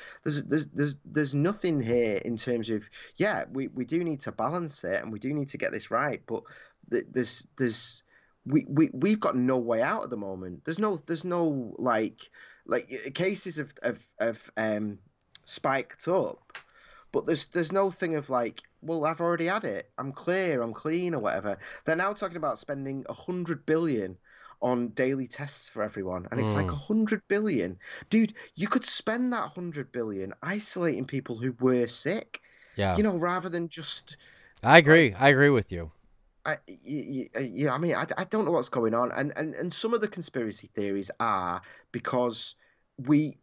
there's nothing here in terms of, yeah, we do need to balance it and we do need to get this right, but there's we've got no way out at the moment. There's no like cases of spiked up, but there's no thing of like, well, I've already had it, I'm clear, I'm clean, or whatever. They're now talking about spending 100 billion on daily tests for everyone, and it's like Mm. 100 billion, dude. You could spend that 100 billion isolating people who were sick, Yeah, rather than just I like agree. I agree with you. I mean, I don't know what's going on, and some of the conspiracy theories are because we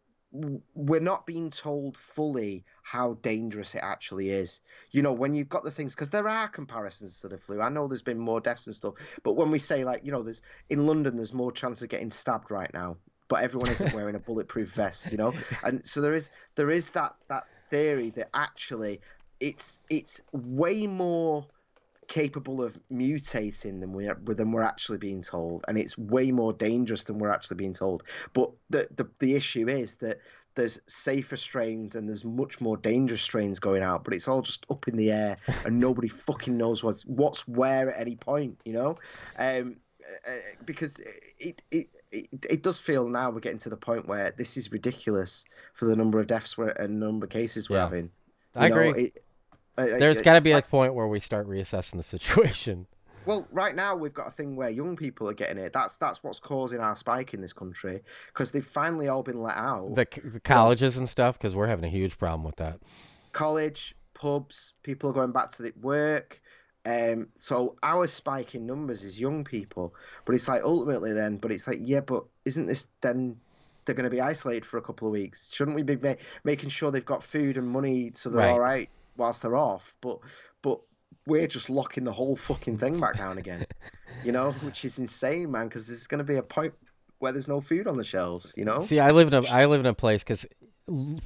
we're not being told fully how dangerous it actually is. When you've got the things, because there are comparisons to the flu. I know there's been more deaths and stuff, but when we say like, there's in London, there's more chance of getting stabbed right now, but everyone isn't wearing a bulletproof vest, and so there is that theory that actually it's way more capable of mutating than we're actually being told, and it's way more dangerous than we're actually being told. But the issue is that there's safer strains and there's much more dangerous strains going out, but it's all just up in the air and nobody fucking knows what's where at any point, because it does feel now we're getting to the point where this is ridiculous for the number of deaths and number of cases we're Yeah, having. I agree. It, There's got to be a like point where we start reassessing the situation. Well, right now we've got a thing where young people are getting it. That's what's causing our spike in this country, because they've finally all been let out. The You know, colleges and stuff, because we're having a huge problem with that. college, pubs, people are going back to the work. So our spike in numbers is young people, but it's like ultimately then, but it's like, yeah, but isn't this then they're going to be isolated for a couple of weeks? Shouldn't we be making sure they've got food and money so they're all Right. right whilst they're off? But we're just locking the whole fucking thing back down again, which is insane, man, because there's going to be a point where there's no food on the shelves. See, I live in a place because,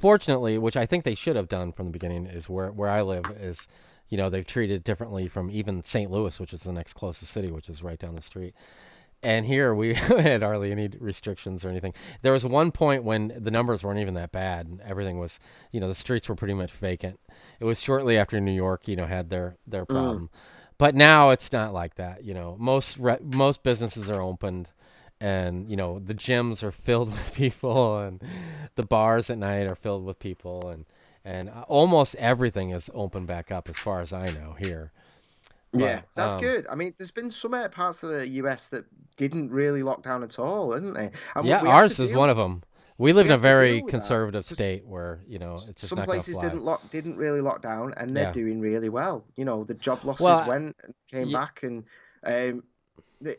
fortunately, which I think they should have done from the beginning, is where I live is, they've treated it differently from even St. Louis, which is the next closest city, which is right down the street. And here we had hardly any restrictions or anything. There was one point when the numbers weren't even that bad, and everything was, the streets were pretty much vacant. It was shortly after New York, had their Mm. problem, but now it's not like that. Most businesses are opened, and the gyms are filled with people, and the bars at night are filled with people, and almost everything is open back up as far as I know here. Yeah, But that's good. I mean, there's been some parts of the US that didn't really lock down at all, isn't they? And yeah, we have to ours is deal one of them. We live we in a have to deal very with that conservative because state where, it's just some not going to places fly. didn't really lock down, and they're Yeah. doing really well. The job losses Well, went and came y- back, and um, the,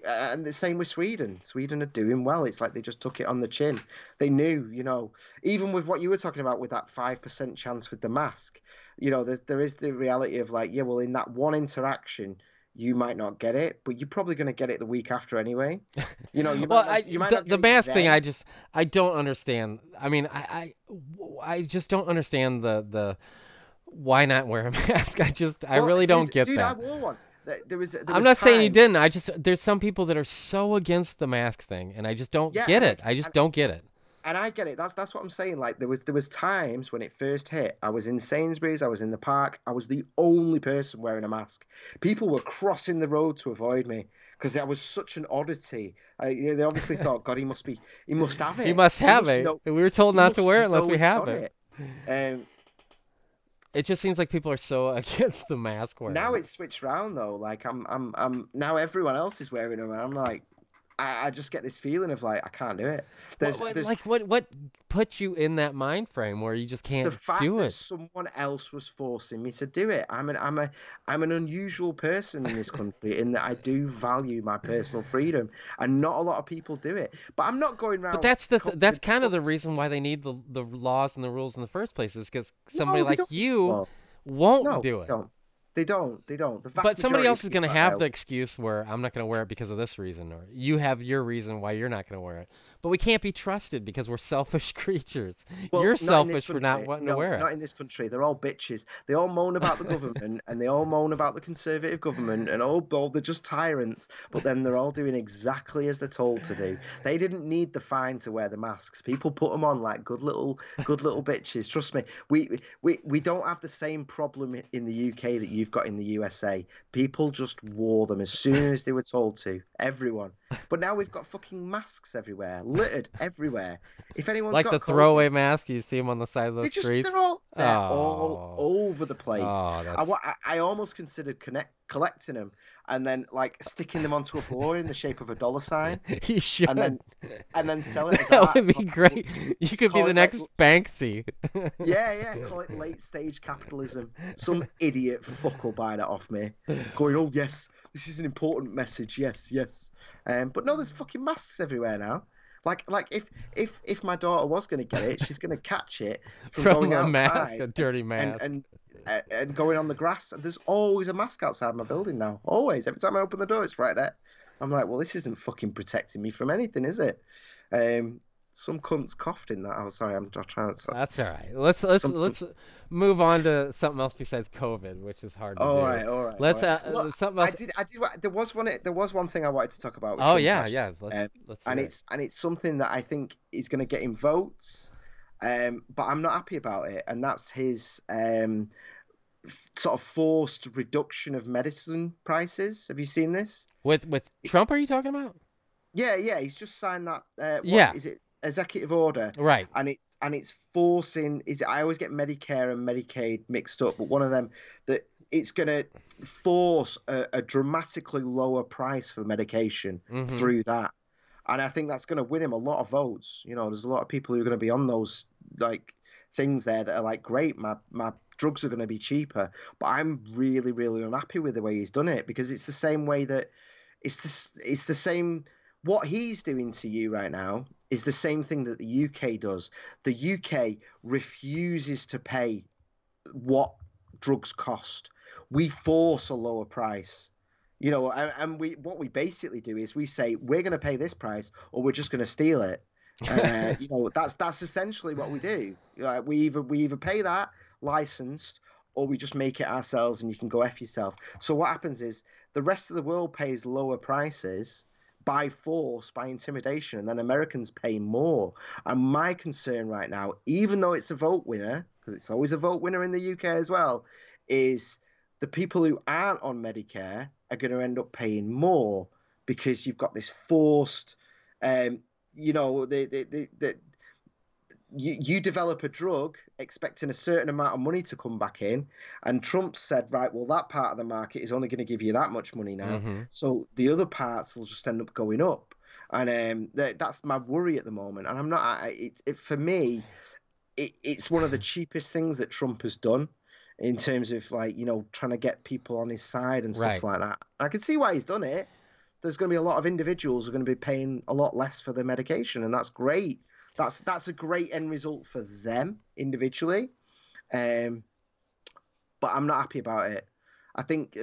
and the same with Sweden. Sweden are doing well. It's like they just took it on the chin. They knew, even with what you were talking about with that 5% chance with the mask, there is the reality of like, yeah, well, in that one interaction, you might not get it, but you're probably going to get it the week after anyway. You well, might not, you might not the get it mask thing, then. I don't understand. I mean, I just don't understand the why not wear a mask. I Well, really don't get dude, I that. wore one. There I'm was not saying you times, didn't. There's some people that are so against the mask thing, and I just don't yeah, get it. I just don't get it. and I get it. That's what I'm saying. Like there was times when it first hit. I was in Sainsbury's. I was in the park. I was the only person wearing a mask. People were crossing the road to avoid me because I was such an oddity. They obviously thought, God, he must have He it. must He have must it. know. We were told He not to must wear it unless know we he's have got it. it. Um, It just seems like people are so against the mask Now wearing. it's switched round though. Like I'm now everyone else is wearing them. And I'm like, I just get this feeling of like I can't do it. There's What put you in that mind frame where you just the can't fact do that it? someone else was forcing me to do it. I'm an unusual person in this country in that I do value my personal freedom, and not a lot of people do it. But I'm not going But around that's causing kind of the fuss. reason why they need the laws and the rules in the first place is because somebody No, they like don't need you law. won't No, do they it. don't. They don't. They don't. The vast But somebody majority of else is going to people have out the excuse where I'm not going to wear it because of this reason, or you have your reason why you're not going to wear it. But we can't be trusted because we're selfish creatures. Well, You're not in this selfish for not country. wanting to No, wear not in this country. They're all bitches. They all moan about the government and they all moan about the conservative government and they're just tyrants. But then they're all doing exactly as they're told to do. They didn't need the fine to wear the masks. People put them on like good little bitches. Trust me. We don't have the same problem in the UK that you've got in the USA. People just wore them as soon as they were told to. Everyone. But now we've got fucking masks everywhere, littered everywhere. If anyone's like the got COVID, throwaway mask you see them on the side of the they're streets. all Oh, over the place. oh, that's I almost considered collecting them and then like sticking them onto a board in the shape of a dollar sign you and should. then sell it as That art. would be great. You could be Call the it like next Banksy. yeah, call it late stage capitalism. Some idiot fuck will buy that off me, going, oh yes, this is an important message. Yes, yes. But no, there's fucking masks everywhere now. Like if my daughter was going to get it, she's going to catch it from From going a mask, outside a dirty and mask. and and going on the grass. There's always a mask outside my building now. Always. Every time I open the door, it's right there. I'm like, well, this isn't fucking protecting me from anything, is it? Um, some cunts coughed in that. Oh, sorry, I'm trying to. That's all right. Let's Some. move on to something else besides COVID, which is hard to All do. right, all right, all Let's right. Well, something else. I did. There was one thing I wanted to talk about with Oh Trump yeah, actually, yeah. Let's hear and it. it's something that I think is going to get him votes, but I'm not happy about it, and that's his sort of forced reduction of medicine prices. Have you seen this? With Trump, are you talking about? Yeah, he's just signed that. What Yeah, is it? Executive order, right. and it's forcing. Is it? I always get Medicare and Medicaid mixed up, but one of them that it's going to force a dramatically lower price for medication Mm-hmm. through that, and I think that's going to win him a lot of votes. You know, there's a lot of people who are going to be on those like things there that are like, great, my drugs are going to be cheaper, but I'm really unhappy with the way he's done it because it's the same way that it's the same. What he's doing to you right now is the same thing that the UK does. The UK refuses to pay what drugs cost. We force a lower price. You know, and we what we basically do is we say we're going to pay this price or we're just going to steal it. You know, that's essentially what we do. Like we either pay that licensed or we just make it ourselves and you can go F yourself. So what happens is the rest of the world pays lower prices by force, by intimidation, and then Americans pay more. And my concern right now, even though it's a vote winner, because it's always a vote winner in the UK as well, is the people who aren't on Medicare are going to end up paying more because you've got this forced, you know, you develop a drug expecting a certain amount of money to come back in, and Trump said, right, well, that part of the market is only going to give you that much money now, Mm-hmm. so the other parts will just end up going up, and that's my worry at the moment. And I'm not, for me, it's one of the cheapest things that Trump has done in terms of like, you know, trying to get people on his side and stuff Right. like that. I can see why he's done it. There's going to be a lot of individuals who are going to be paying a lot less for their medication, and that's great. That's a great end result for them individually, but I'm not happy about it. I think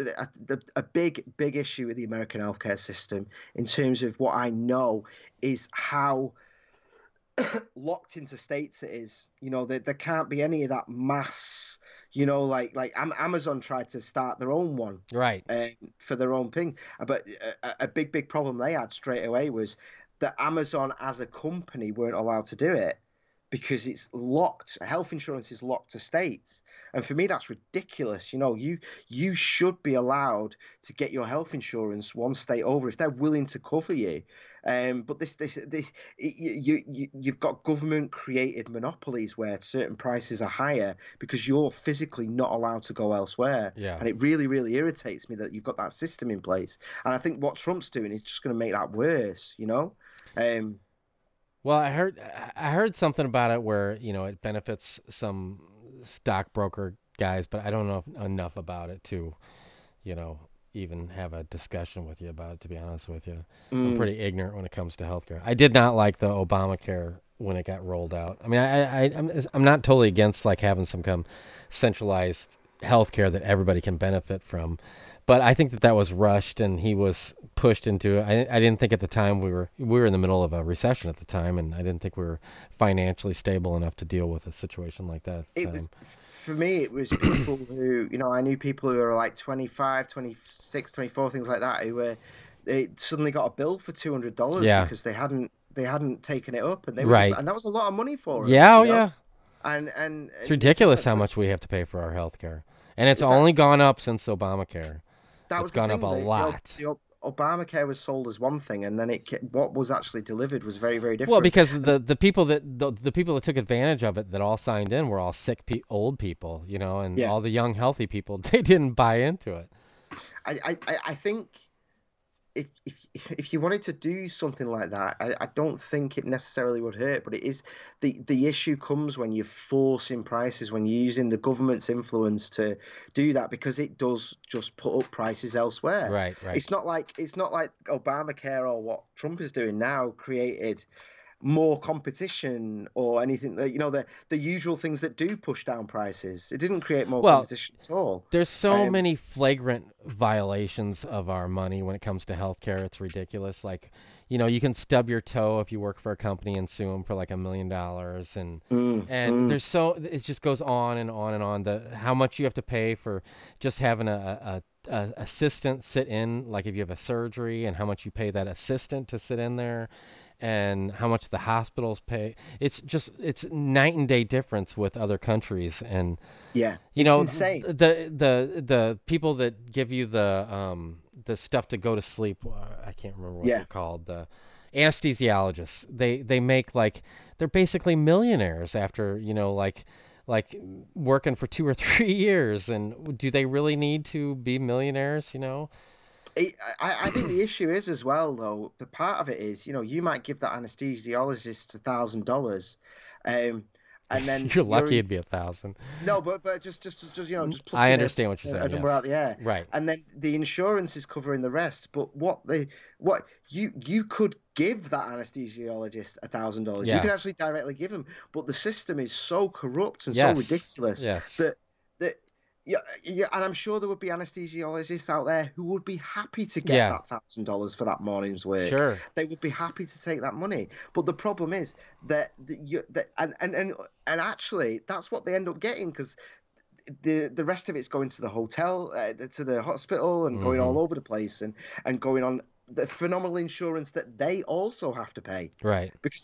a big issue with the American healthcare system, in terms of what I know, is how locked into states it is. You know, there can't be any of that mass. You know, like Amazon tried to start their own one, Right. for their own thing, but a big problem they had straight away was that Amazon as a company weren't allowed to do it because it's locked. Health insurance is locked to states, and for me, that's ridiculous. You should be allowed to get your health insurance one state over if they're willing to cover you. But you've got government created monopolies where certain prices are higher because you're physically not allowed to go elsewhere. Yeah. And it really, really irritates me that you've got that system in place. And I think what Trump's doing is just going to make that worse. Well, I heard something about it where, it benefits some stockbroker guys, but I don't know enough about it to, you know, even have a discussion with you about it, to be honest with you. I'm pretty ignorant when it comes to healthcare. I did not like the Obamacare when it got rolled out. I mean, I'm not totally against like having some kind of centralized healthcare that everybody can benefit from. But I think that was rushed, and he was pushed into it. I didn't think at the time we were in the middle of a recession at the time, and I didn't think we were financially stable enough to deal with a situation like that. It was for me. It was people who I knew people who were like 25, 26, 24, things like that, who they suddenly got a bill for $200 because they hadn't taken it up, and they were and that was a lot of money for them. Yeah, yeah. And it's ridiculous how much we have to pay for our health care, and it's only gone up since Obamacare. It's gone up a lot. The Obamacare was sold as one thing, and then what was actually delivered was very, very different. Well, because the people that took advantage of it, that all signed in, were all sick, old people, and all the young, healthy people, they didn't buy into it. I think if you wanted to do something like that, I don't think it necessarily would hurt, but it is the issue comes when you're forcing prices, when you're using the government's influence to do that, because it does just put up prices elsewhere. Right. It's not like Obamacare or what Trump is doing now created more competition or anything that the usual things that do push down prices. It didn't create more competition at all. There's so many flagrant violations of our money when it comes to healthcare. It's ridiculous. Like, you can stub your toe if you work for a company and sue them for like $1 million, and there's it just goes on and on and on. How much you have to pay for just having a assistant sit in, like if you have a surgery, and how much you pay that assistant to sit in there, and how much the hospitals pay. It's night and day difference with other countries. And it's insane. The people that give you the stuff to go to sleep, I can't remember what they're called, the anesthesiologists, they make they're basically millionaires after like working for 2 or 3 years. And do they really need to be millionaires? I think the issue is as well, though. The part of it is, you might give that anesthesiologist $1,000, and then you're lucky it'd be 1,000. No, but just I understand what you're saying. A number out the air, right? And then the insurance is covering the rest. But you could give that anesthesiologist $1,000. You could actually directly give him, but the system is so corrupt and so ridiculous that. Yeah, and I'm sure there would be anesthesiologists out there who would be happy to get that $1,000 for that morning's work. Sure, they would be happy to take that money. But the problem is that actually that's what they end up getting, because the rest of it's going to the hotel, to the hospital, and going all over the place, and going on the phenomenal insurance that they also have to pay. Right. Because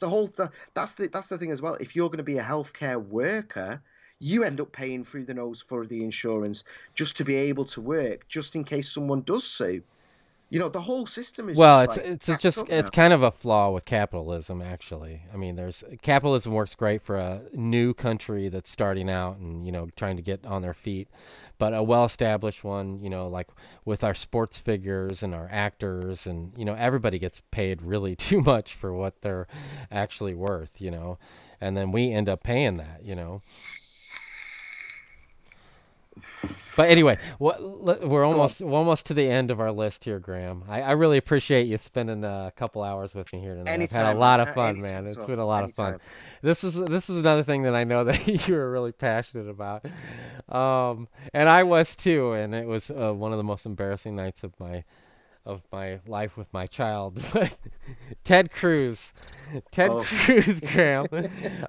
that's the thing as well. If you're going to be a healthcare worker, you end up paying through the nose for the insurance just to be able to work, just in case someone does sue. The whole system is it's kind of a flaw with capitalism, actually. I mean, capitalism works great for a new country that's starting out and trying to get on their feet, but a well-established one, like with our sports figures and our actors, and everybody gets paid really too much for what they're actually worth, and then we end up paying that, But anyway, we're almost to the end of our list here, Graeme. I really appreciate you spending a couple hours with me here tonight. Anytime, I've had a lot of fun, man. It's been a lot of fun. This is another thing that I know that you're really passionate about, and I was too. And it was one of the most embarrassing nights of my life with my child. Ted Cruz, Graeme.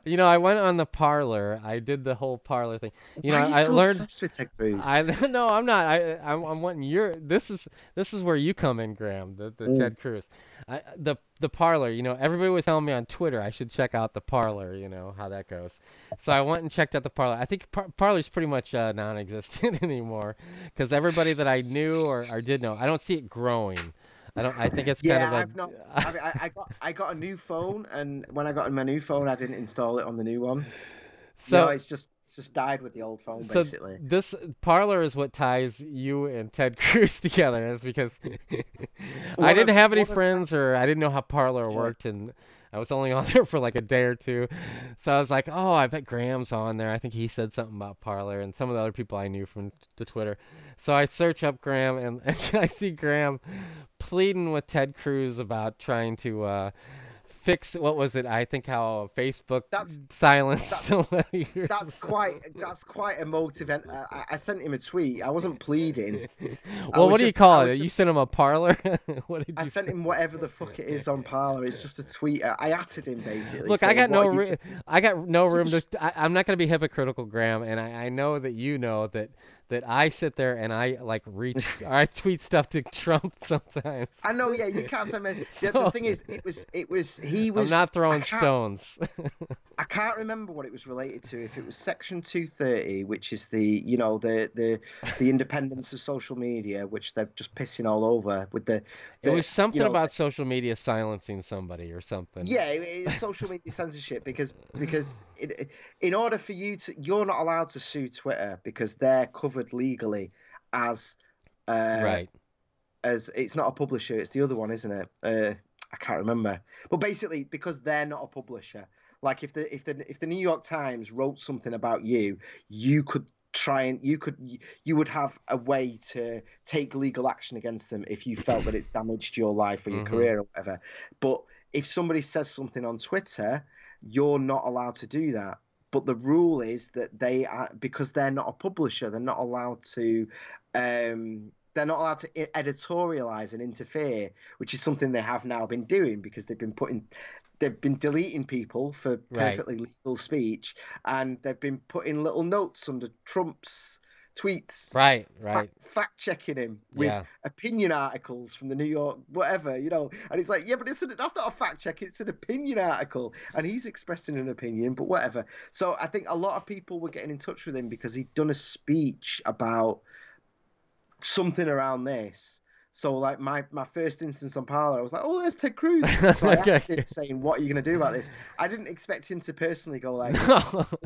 I went on the Parler. I did the whole Parler thing. I learned obsessed with Ted Cruz. No, I'm not. I'm wanting this is where you come in, Graeme. The Ted Cruz. the parlor. You know, everybody was telling me on Twitter I should check out the parlor. You know how that goes. So I went and checked out the parlor. I think parlor's pretty much non-existent anymore because everybody that I knew or did know, I don't see it growing. I don't. I think it's kind Yeah, of a. I've not. I got a new phone, and when I got my new phone, I didn't install it on the new one. So It's just died with the old phone, so basically. this parlor is what ties you and Ted Cruz together, is because I One didn't of have any one of friends or I didn't know how parlor yeah. worked, and I was only on there for like a day or two. So I was like, oh, I bet Graham's on there. I think he said something about parlor and some of the other people I knew from the Twitter. So I search up Graham and I see Graham pleading with Ted Cruz about trying to fix, what was it? I think how Facebook That's silenced that. somebody or That's quite emotive. And I sent him a tweet. I wasn't pleading. I Well, was what do you just I call was it? You just sent him a parlor? What did I you sent say? him whatever the fuck it is on Parler. It's just a tweet. I atted him basically Look, I saying, got no "What are you?" I got no room to. Just, I'm not going to be hypocritical, Graham, and I know that you know that I sit there and I like reach, or I tweet stuff to Trump sometimes. I know, yeah, you can't send me. The So thing is, he I'm was. not throwing stones. I can't remember what it was related to. If it was Section 230, which is the independence of social media, which they're just pissing all over with It the was you something know about social media silencing somebody or something. yeah, it's social media censorship because in order for you're not allowed to sue Twitter because they're covered legally as uh Right. as it's not a publisher, it's the other one, isn't it? I can't remember. But basically, because they're not a publisher, like if the New York Times wrote something about you, you could try and you would have a way to take legal action against them if you felt that it's damaged your life or your Mm-hmm. career or whatever. But if somebody says something on Twitter, you're not allowed to do that. But the rule is that they are, because they're not a publisher, they're not allowed to editorialize and interfere, which is something they have now been doing because they've been deleting people for Right. perfectly legal speech, and they've been putting little notes under Trump's tweets, Right. Right. fact checking him with Yeah. opinion articles from the New York whatever, and it's like, yeah, but that's not a fact check, it's an opinion article, and he's expressing an opinion, but whatever. So I think a lot of people were getting in touch with him because he'd done a speech about something around this. So like my first instance on Parler, I was like, oh, there's Ted Cruz. So I Okay. asked him saying, what are you going to do about this? I didn't expect him to personally go like,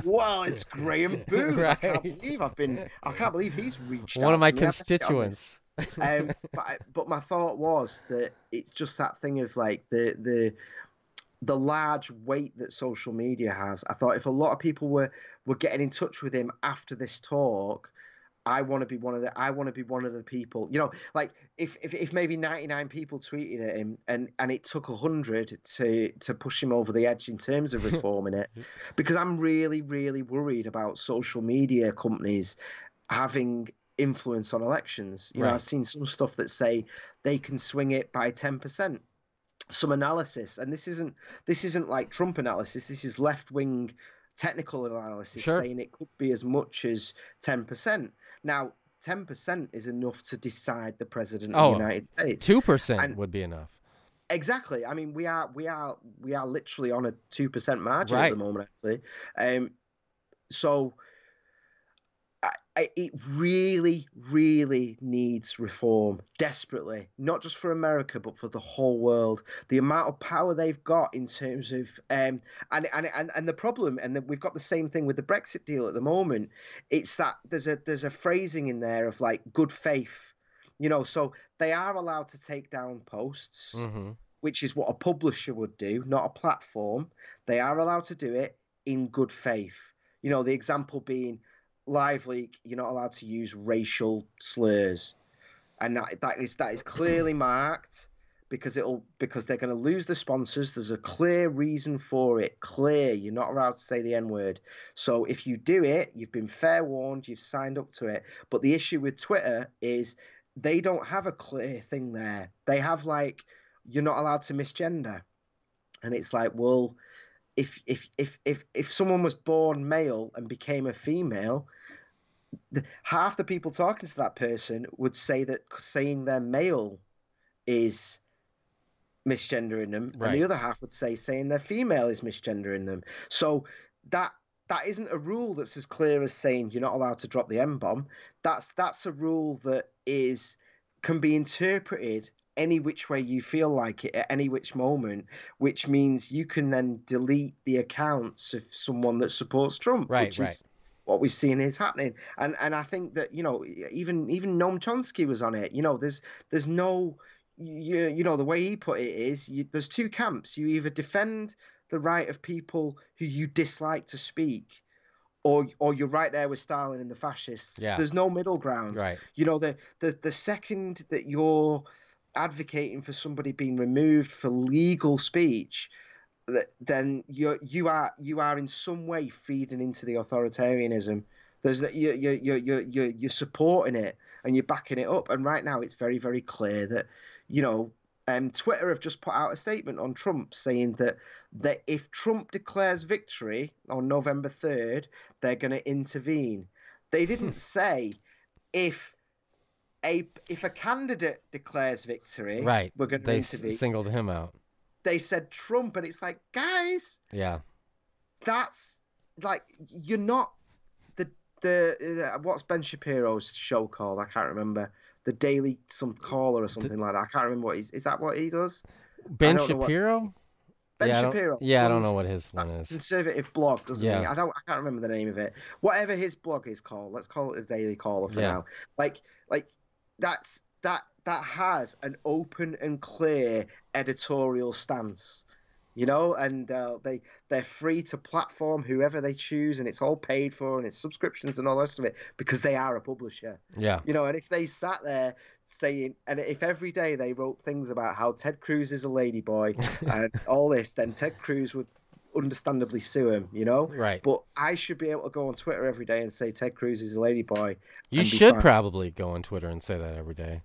wow, it's Graeme Booth. Right. I can't believe he's reached One of out my to me. I must get on this. constituents. But my thought was that it's just that thing of like the large weight that social media has. I thought if a lot of people were getting in touch with him after this talk, I want to be one of the people, like if maybe 99 people tweeted at him and it took 100 to push him over the edge in terms of reforming it, because I'm really, really worried about social media companies having influence on elections. Right. I've seen some stuff that say they can swing it by 10%. Some analysis, and this isn't like Trump analysis. This is left wing technical analysis Sure. saying it could be as much as 10%. Now, 10% is enough to decide the president of the Oh, United States, 2% and would be enough. exactly. I mean, we are literally on a 2% margin at the Right. moment, actually. So it really, really needs reform desperately, not just for America, but for the whole world. The amount of power they've got in terms of, and the problem, and we've got the same thing with the Brexit deal at the moment. It's that there's a phrasing in there of like good faith, so they are allowed to take down posts, Mm-hmm. which is what a publisher would do, not a platform. They are allowed to do it in good faith. The example being LiveLeak, you're not allowed to use racial slurs, and that is clearly marked because they're going to lose the sponsors. There's a clear reason for it. Clear, you're not allowed to say the N word. So if you do it, you've been fair warned. You've signed up to it. But the issue with Twitter is they don't have a clear thing there. They have like you're not allowed to misgender, and it's like, well, if someone was born male and became a female, half the people talking to that person would say that saying they're male is misgendering them, and the Right. other half would say saying they're female is misgendering them. So that that isn't a rule that's as clear as saying you're not allowed to drop the M bomb. That's a rule that is can be interpreted any which way you feel like it at any which moment, which means you can then delete the accounts of someone that supports Trump, Right. which Right. is what we've seen is happening. And I think that, even Noam Chomsky was on it. There's no the way he put it is there's two camps. You either defend the right of people who you dislike to speak, or you're right there with Stalin and the fascists. Yeah. There's no middle ground. Right. The second that you're advocating for somebody being removed for legal speech, then you are in some way feeding into the authoritarianism. There's that you're supporting it and you're backing it up. And right now, it's very, very clear that Twitter have just put out a statement on Trump saying that if Trump declares victory on November 3rd, they're going to intervene. They didn't say if a candidate declares victory, Right. we're going to They intervene. singled him out. They said Trump, and it's like, guys, Yeah. that's like you're not the what's Ben Shapiro's show called? I can't remember. The Daily Caller or something like that. I can't remember what is that what he does? Ben Shapiro? Ben Shapiro. I don't know what his one is. Conservative blog, doesn't he? Yeah. I can't remember the name of it. Whatever his blog is called, let's call it the Daily Caller for now. Like that has an open and clear editorial stance. And they're free to platform whoever they choose, and it's all paid for, and it's subscriptions and all the rest of it because they are a publisher. Yeah. And if they sat there saying, and if every day they wrote things about how Ted Cruz is a ladyboy and all this, then Ted Cruz would understandably sue him, Right. But I should be able to go on Twitter every day and say Ted Cruz is a ladyboy. You should probably go on Twitter and say that every day.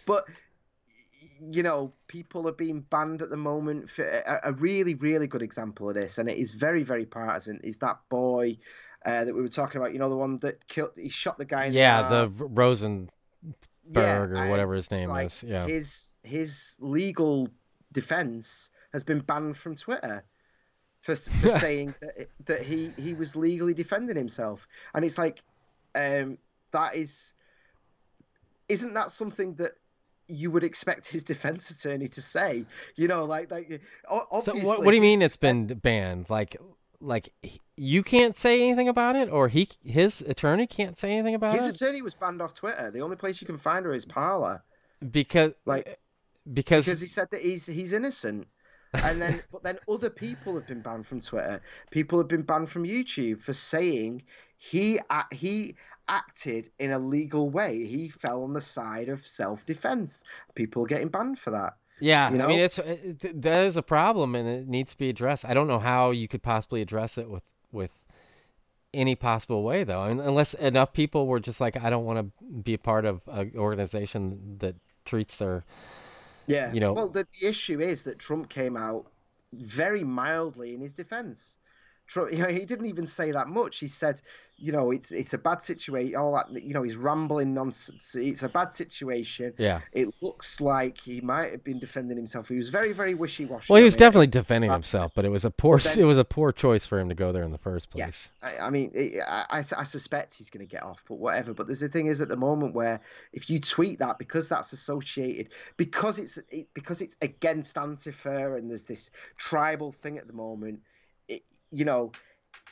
But people are being banned at the moment for a really, really good example of this, and it is very, very partisan, is that boy that we were talking about, the one that he shot the guy in the arm. The Rosenberg or whatever his name is. Yeah. His legal defense has been banned from Twitter for saying that he was legally defending himself. And it's like, isn't that something that you would expect his defense attorney to say? Obviously. So what do you mean it's been banned? Like you can't say anything about it, or his attorney can't say anything about it? His attorney was banned off Twitter. The only place you can find her is Parler. Because he said that he's innocent. And but then other people have been banned from Twitter. People have been banned from YouTube for saying he acted in a legal way. He fell on the side of self-defense. People are getting banned for that. Yeah, I mean, that is a problem, and it needs to be addressed. I don't know how you could possibly address it with any possible way, though, unless enough people were just like, I don't want to be a part of an organization that treats their Well, the issue is that Trump came out very mildly in his defense. Trump, he didn't even say that much. He said, it's a bad situation. All that, he's rambling nonsense. It's a bad situation. Yeah. It looks like he might have been defending himself. He was very, very wishy-washy. Well, he was definitely defending himself, but it was a poor choice for him to go there in the first place. Yeah. I mean, I suspect he's going to get off, but whatever. But there's the thing is, at the moment where if you tweet that, because that's associated, because it's against Antifa, and there's this tribal thing at the moment.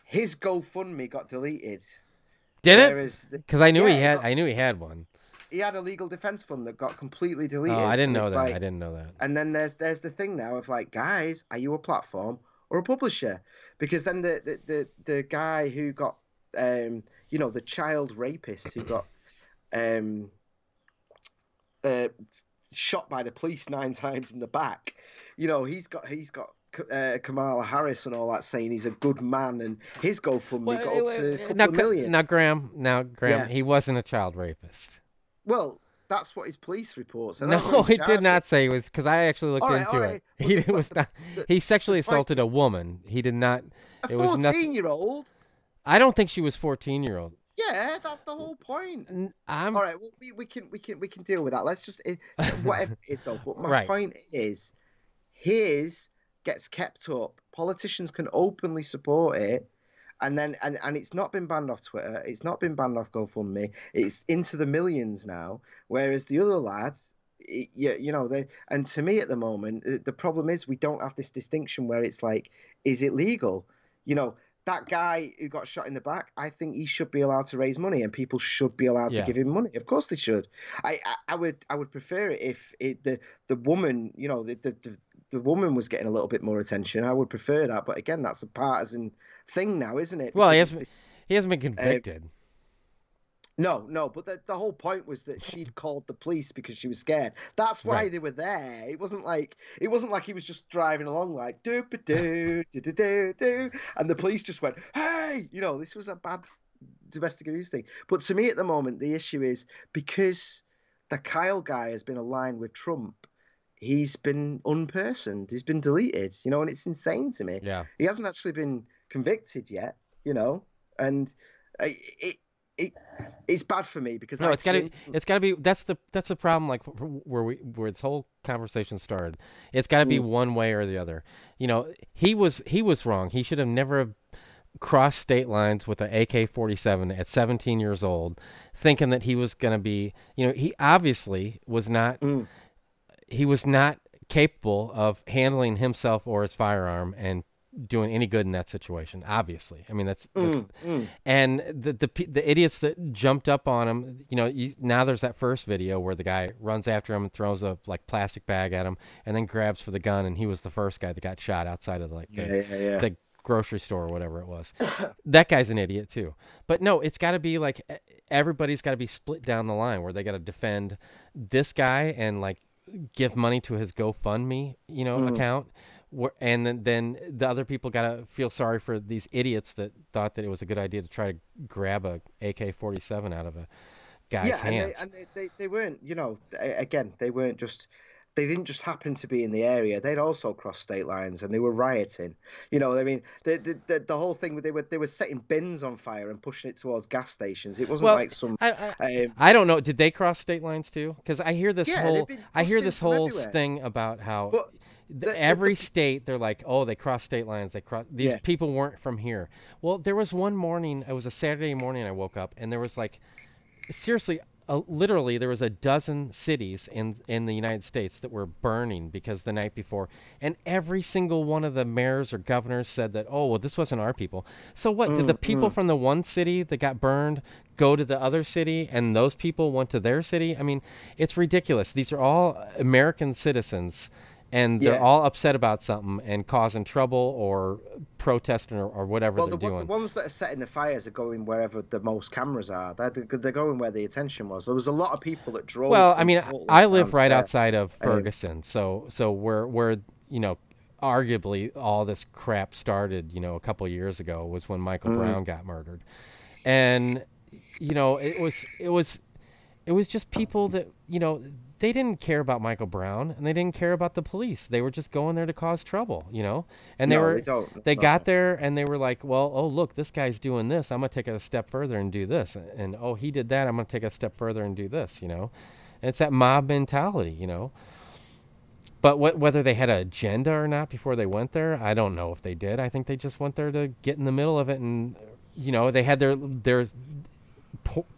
His GoFundMe got deleted. Did it? Because I knew he had one. He had a legal defense fund that got completely deleted. Oh, I didn't know that. I didn't know that. And then there's the thing now of like, guys, are you a platform or a publisher? Because then the guy who got the child rapist who got shot by the police 9 times in the back, he's got Kamala Harris and all that saying he's a good man, and his GoFundMe got up to a couple of million. Now, Graeme, he wasn't a child rapist. Well, that's what his police report said. No, it did not say he was, because I actually looked into it. He sexually assaulted a woman. He did not. A 14-year-old? I don't think she was 14-year-old. Yeah, that's the whole point. I'm All right, well, we can deal with that. Let's just whatever it is though. But my right. point is, his gets kept up. Politicians can openly support it, and then and it's not been banned off Twitter. It's not been banned off GoFundMe. It's into the millions now. Whereas the other lads, you know, they and to me at the moment, the problem is we don't have this distinction where it's like, is it legal? You know, that guy who got shot in the back, I think he should be allowed to raise money, and people should be allowed to Yeah. give him money. Of course they should. I would prefer it if the woman, you know, the woman was getting a little bit more attention. I would prefer that, but again, that's a partisan thing now, isn't it? Well, Because it's this. he hasn't been Uh, convicted. no, no, but the whole point was that she'd called the police because she was scared. That's why Right. they were there. It wasn't like he was just driving along like do do do do do do, and the police just went, "Hey!" You know, this was a bad domestic abuse thing. But to me, at the moment, the issue is because the Kyle guy has been aligned with Trump. He's been unpersoned. He's been deleted. You know, and it's insane to me. Yeah. He hasn't actually been convicted yet. You know, and it it it's bad for me because No, I it's gotta be. That's the problem. Like where this whole conversation started. It's got to be one way or the other. You know, he was wrong. He should have never have crossed state lines with an AK-47 at 17 years old, thinking that he was gonna be. You know, he obviously was not. He was not capable of handling himself or his firearm and doing any good in that situation. Obviously, I mean that's and the idiots that jumped up on him. You know, now there's that first video where the guy runs after him and throws a like plastic bag at him, and then grabs for the gun, and he was the first guy that got shot outside of the grocery store or whatever it was. That guy's an idiot too. But no, it's got to be like everybody's got to be split down the line where they got to defend this guy and like give money to his GoFundMe, you know, account. And then the other people got to feel sorry for these idiots that thought that it was a good idea to try to grab a AK-47 out of a guy's hands. They weren't, you know, again, they didn't just happen to be in the area. They'd also crossed state lines and they were rioting. You know, I mean, the whole thing they were setting bins on fire and pushing it towards gas stations. It wasn't like some. I don't know. Did they cross state lines too? Because I hear this whole everywhere. thing about how. But every state, they're like, oh, they cross state lines. These people weren't from here. Well, there was one morning. It was a Saturday morning. I woke up and there was like, seriously, literally, there was a dozen cities in the United States that were burning because the night before, and every single one of the mayors or governors said that, oh, well, this wasn't our people. So what? Did the people from the one city that got burned go to the other city, and those people went to their city? I mean, it's ridiculous. These are all American citizens. And they're all upset about something and causing trouble or protesting or whatever they're doing. The ones that are setting the fires are going wherever the most cameras are. They're going where the attention was. There was a lot of people that drove. Well, I mean, I live right outside of Ferguson, so where you know, arguably all this crap started, you know, a couple of years ago was when Michael Brown got murdered, and you know, it was just people that, you know, they didn't care about Michael Brown and they didn't care about the police. They were just going there to cause trouble, you know? And they got there and they were like, well, oh, look, this guy's doing this. I'm going to take it a step further and do this. And, oh, he did that. I'm going to take a step further and do this, you know? And it's that mob mentality, you know? But whether they had an agenda or not before they went there, I don't know if they did. I think they just went there to get in the middle of it. And, you know, they had their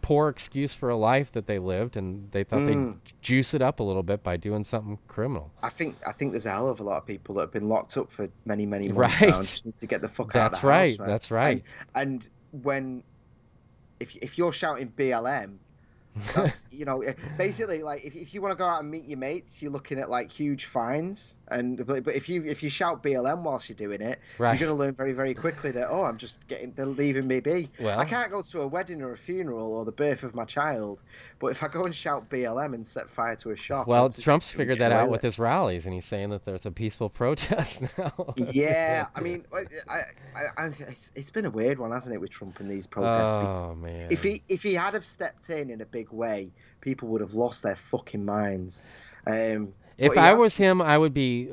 poor excuse for a life that they lived, and they thought they'd juice it up a little bit by doing something criminal. I think there's a hell of a lot of people that have been locked up for many months now and just need to get the fuck out of the house. That's right. And when if you're shouting BLM, that's, you know, basically like if you want to go out and meet your mates, you're looking at like huge fines. But if you shout BLM whilst you're doing it, you're going to learn very, very quickly that, oh, they're leaving me be. Well, I can't go to a wedding or a funeral or the birth of my child, but if I go and shout BLM and set fire to a shop, well, Trump's figured that out with his rallies, and he's saying that there's a peaceful protest now. Yeah, I mean, it's been a weird one, hasn't it, with Trump and these protests? Oh man! If he had have stepped in a big way, people would have lost their fucking minds. If I was him, I would be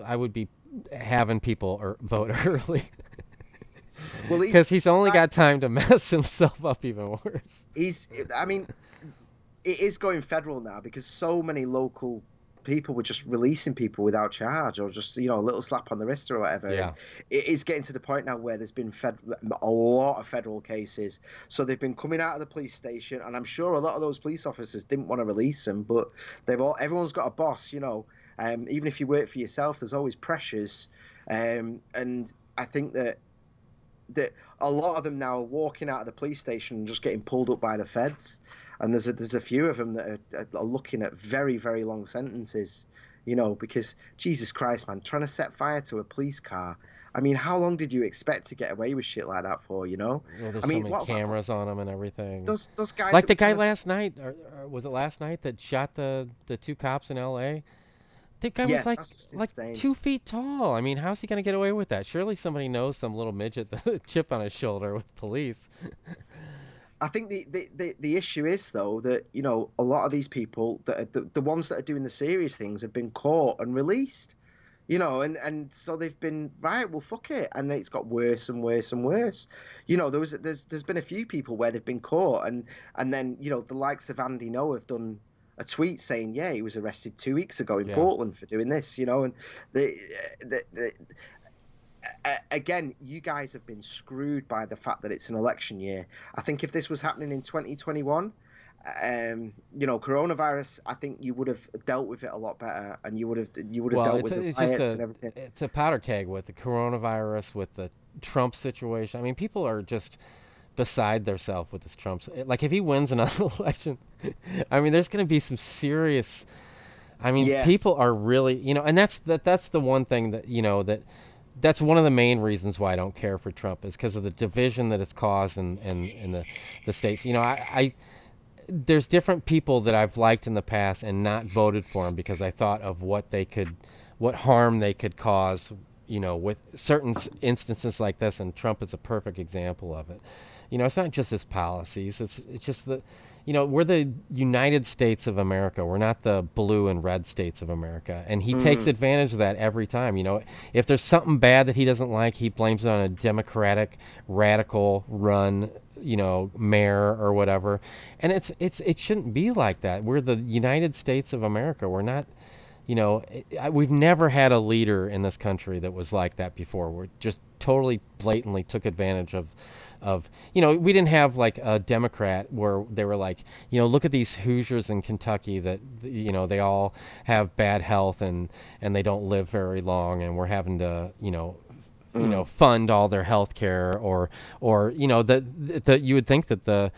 having people vote early. Well, Because he's he's only right. got time to mess himself up even worse. He's. I mean, it is going federal now because so many local people were just releasing people without charge or just a little slap on the wrist or whatever, and Yeah. it is getting to the point now where there's been a lot of federal cases, so they've been coming out of the police station, and I'm sure a lot of those police officers didn't want to release them, but everyone's got a boss, even if you work for yourself, there's always pressures, and I think that a lot of them now are walking out of the police station and just getting pulled up by the feds, and there's a few of them that are looking at very very long sentences, because Jesus Christ, man, trying to set fire to a police car. I mean, how long did you expect to get away with shit like that for? Well, I there's so mean, many cameras on him and everything. those guys Like that were the guy trying to. last night, or was it last night that shot the two cops in L.A.? The guy was Yeah, like that's just like insane. 2 feet tall. I mean, how's he gonna get away with that? Surely somebody knows some little midget with a chip on his shoulder with police. I think the issue is though that a lot of these people that are the ones that are doing the serious things have been caught and released, and so they've been right. Well, fuck it, and it's got worse and worse and worse. There's been a few people where they've been caught, and then the likes of Andy Ngo have done a tweet saying, yeah, he was arrested 2 weeks ago in Yeah. Portland for doing this, and the, the again, you guys have been screwed by the fact that it's an election year. I think if this was happening in 2021, coronavirus, I think you would have dealt with it a lot better, and you would have Well, dealt it's with the it's just riots a and everything. it's a powder keg with the coronavirus, with the Trump situation. I mean, people are just beside themselves with this Trump. Like, if he wins another election, I mean, there's going to be some serious. I mean, Yeah. people are really, and that's the one thing that that's one of the main reasons why I don't care for Trump, is because of the division that it's caused in the states. I there's different people that I've liked in the past and not voted for them because I thought of what harm they could cause, with certain instances like this, and Trump is a perfect example of it. It's not just his policies; it's just we're the United States of America. We're not the blue and red states of America, and he takes Mm. advantage of that every time. If there's something bad that he doesn't like, he blames it on a Democratic, radical run, mayor or whatever, and it shouldn't be like that. We're the United States of America. We're not. We've never had a leader in this country that was like that before. We're just totally blatantly took advantage of we didn't have like a Democrat where they were like, look at these Hoosiers in Kentucky that they all have bad health and they don't live very long, and we're having to fund all their health care, or that you would think that the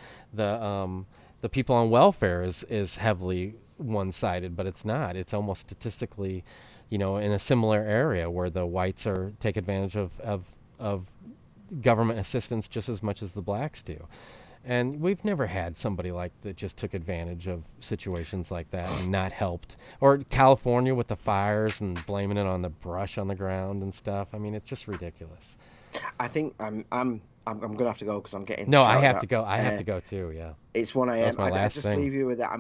people on welfare is heavily one-sided, but it's not. It's almost statistically, in a similar area where the whites take advantage of government assistance just as much as the blacks do. And we've never had somebody like that just took advantage of situations like that and not helped. Or California with the fires and blaming it on the brush on the ground and stuff. I mean, it's just ridiculous. I think I'm gonna have to go because I'm getting No, I shouted have at. to go. I have to go too. Yeah, It's 1 that was a.m. my I last just thing. leave you with that.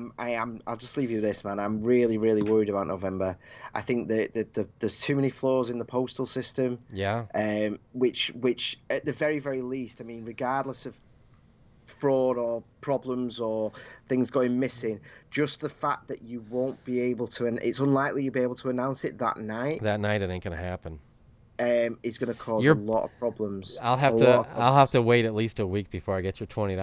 I'll just leave you with this, man. I'm really, really worried about November. I think that there's too many flaws in the postal system, Yeah. which at the very, very least, I mean, regardless of fraud or problems or things going missing, just the fact that you won't be able to, and it's unlikely you'll be able to announce it that night, That night it ain't gonna happen. is going to cause a You're. lot of problems. I'll A have lot to. of I'll have to problems. wait at least a week before I get your $20.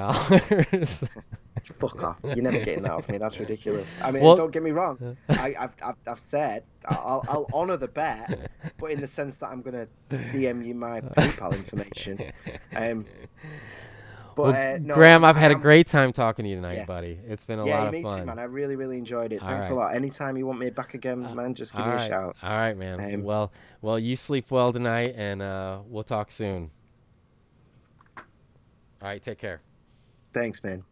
Fuck off. You're never getting that off me. That's ridiculous. I mean, Well. don't get me wrong. I've said I'll honor the bet, but in the sense that I'm gonna DM you my PayPal information. Um, Well, but no, Graham, I've I had a am. great time talking to you tonight, Yeah, buddy. It's been a yeah, lot of me too, fun. man. I really, really enjoyed it. All Thanks a right. lot. Anytime you want me back again, man, just give me a shout. All right, man. Um, Well, you sleep well tonight, and we'll talk soon. All right, take care. thanks, man.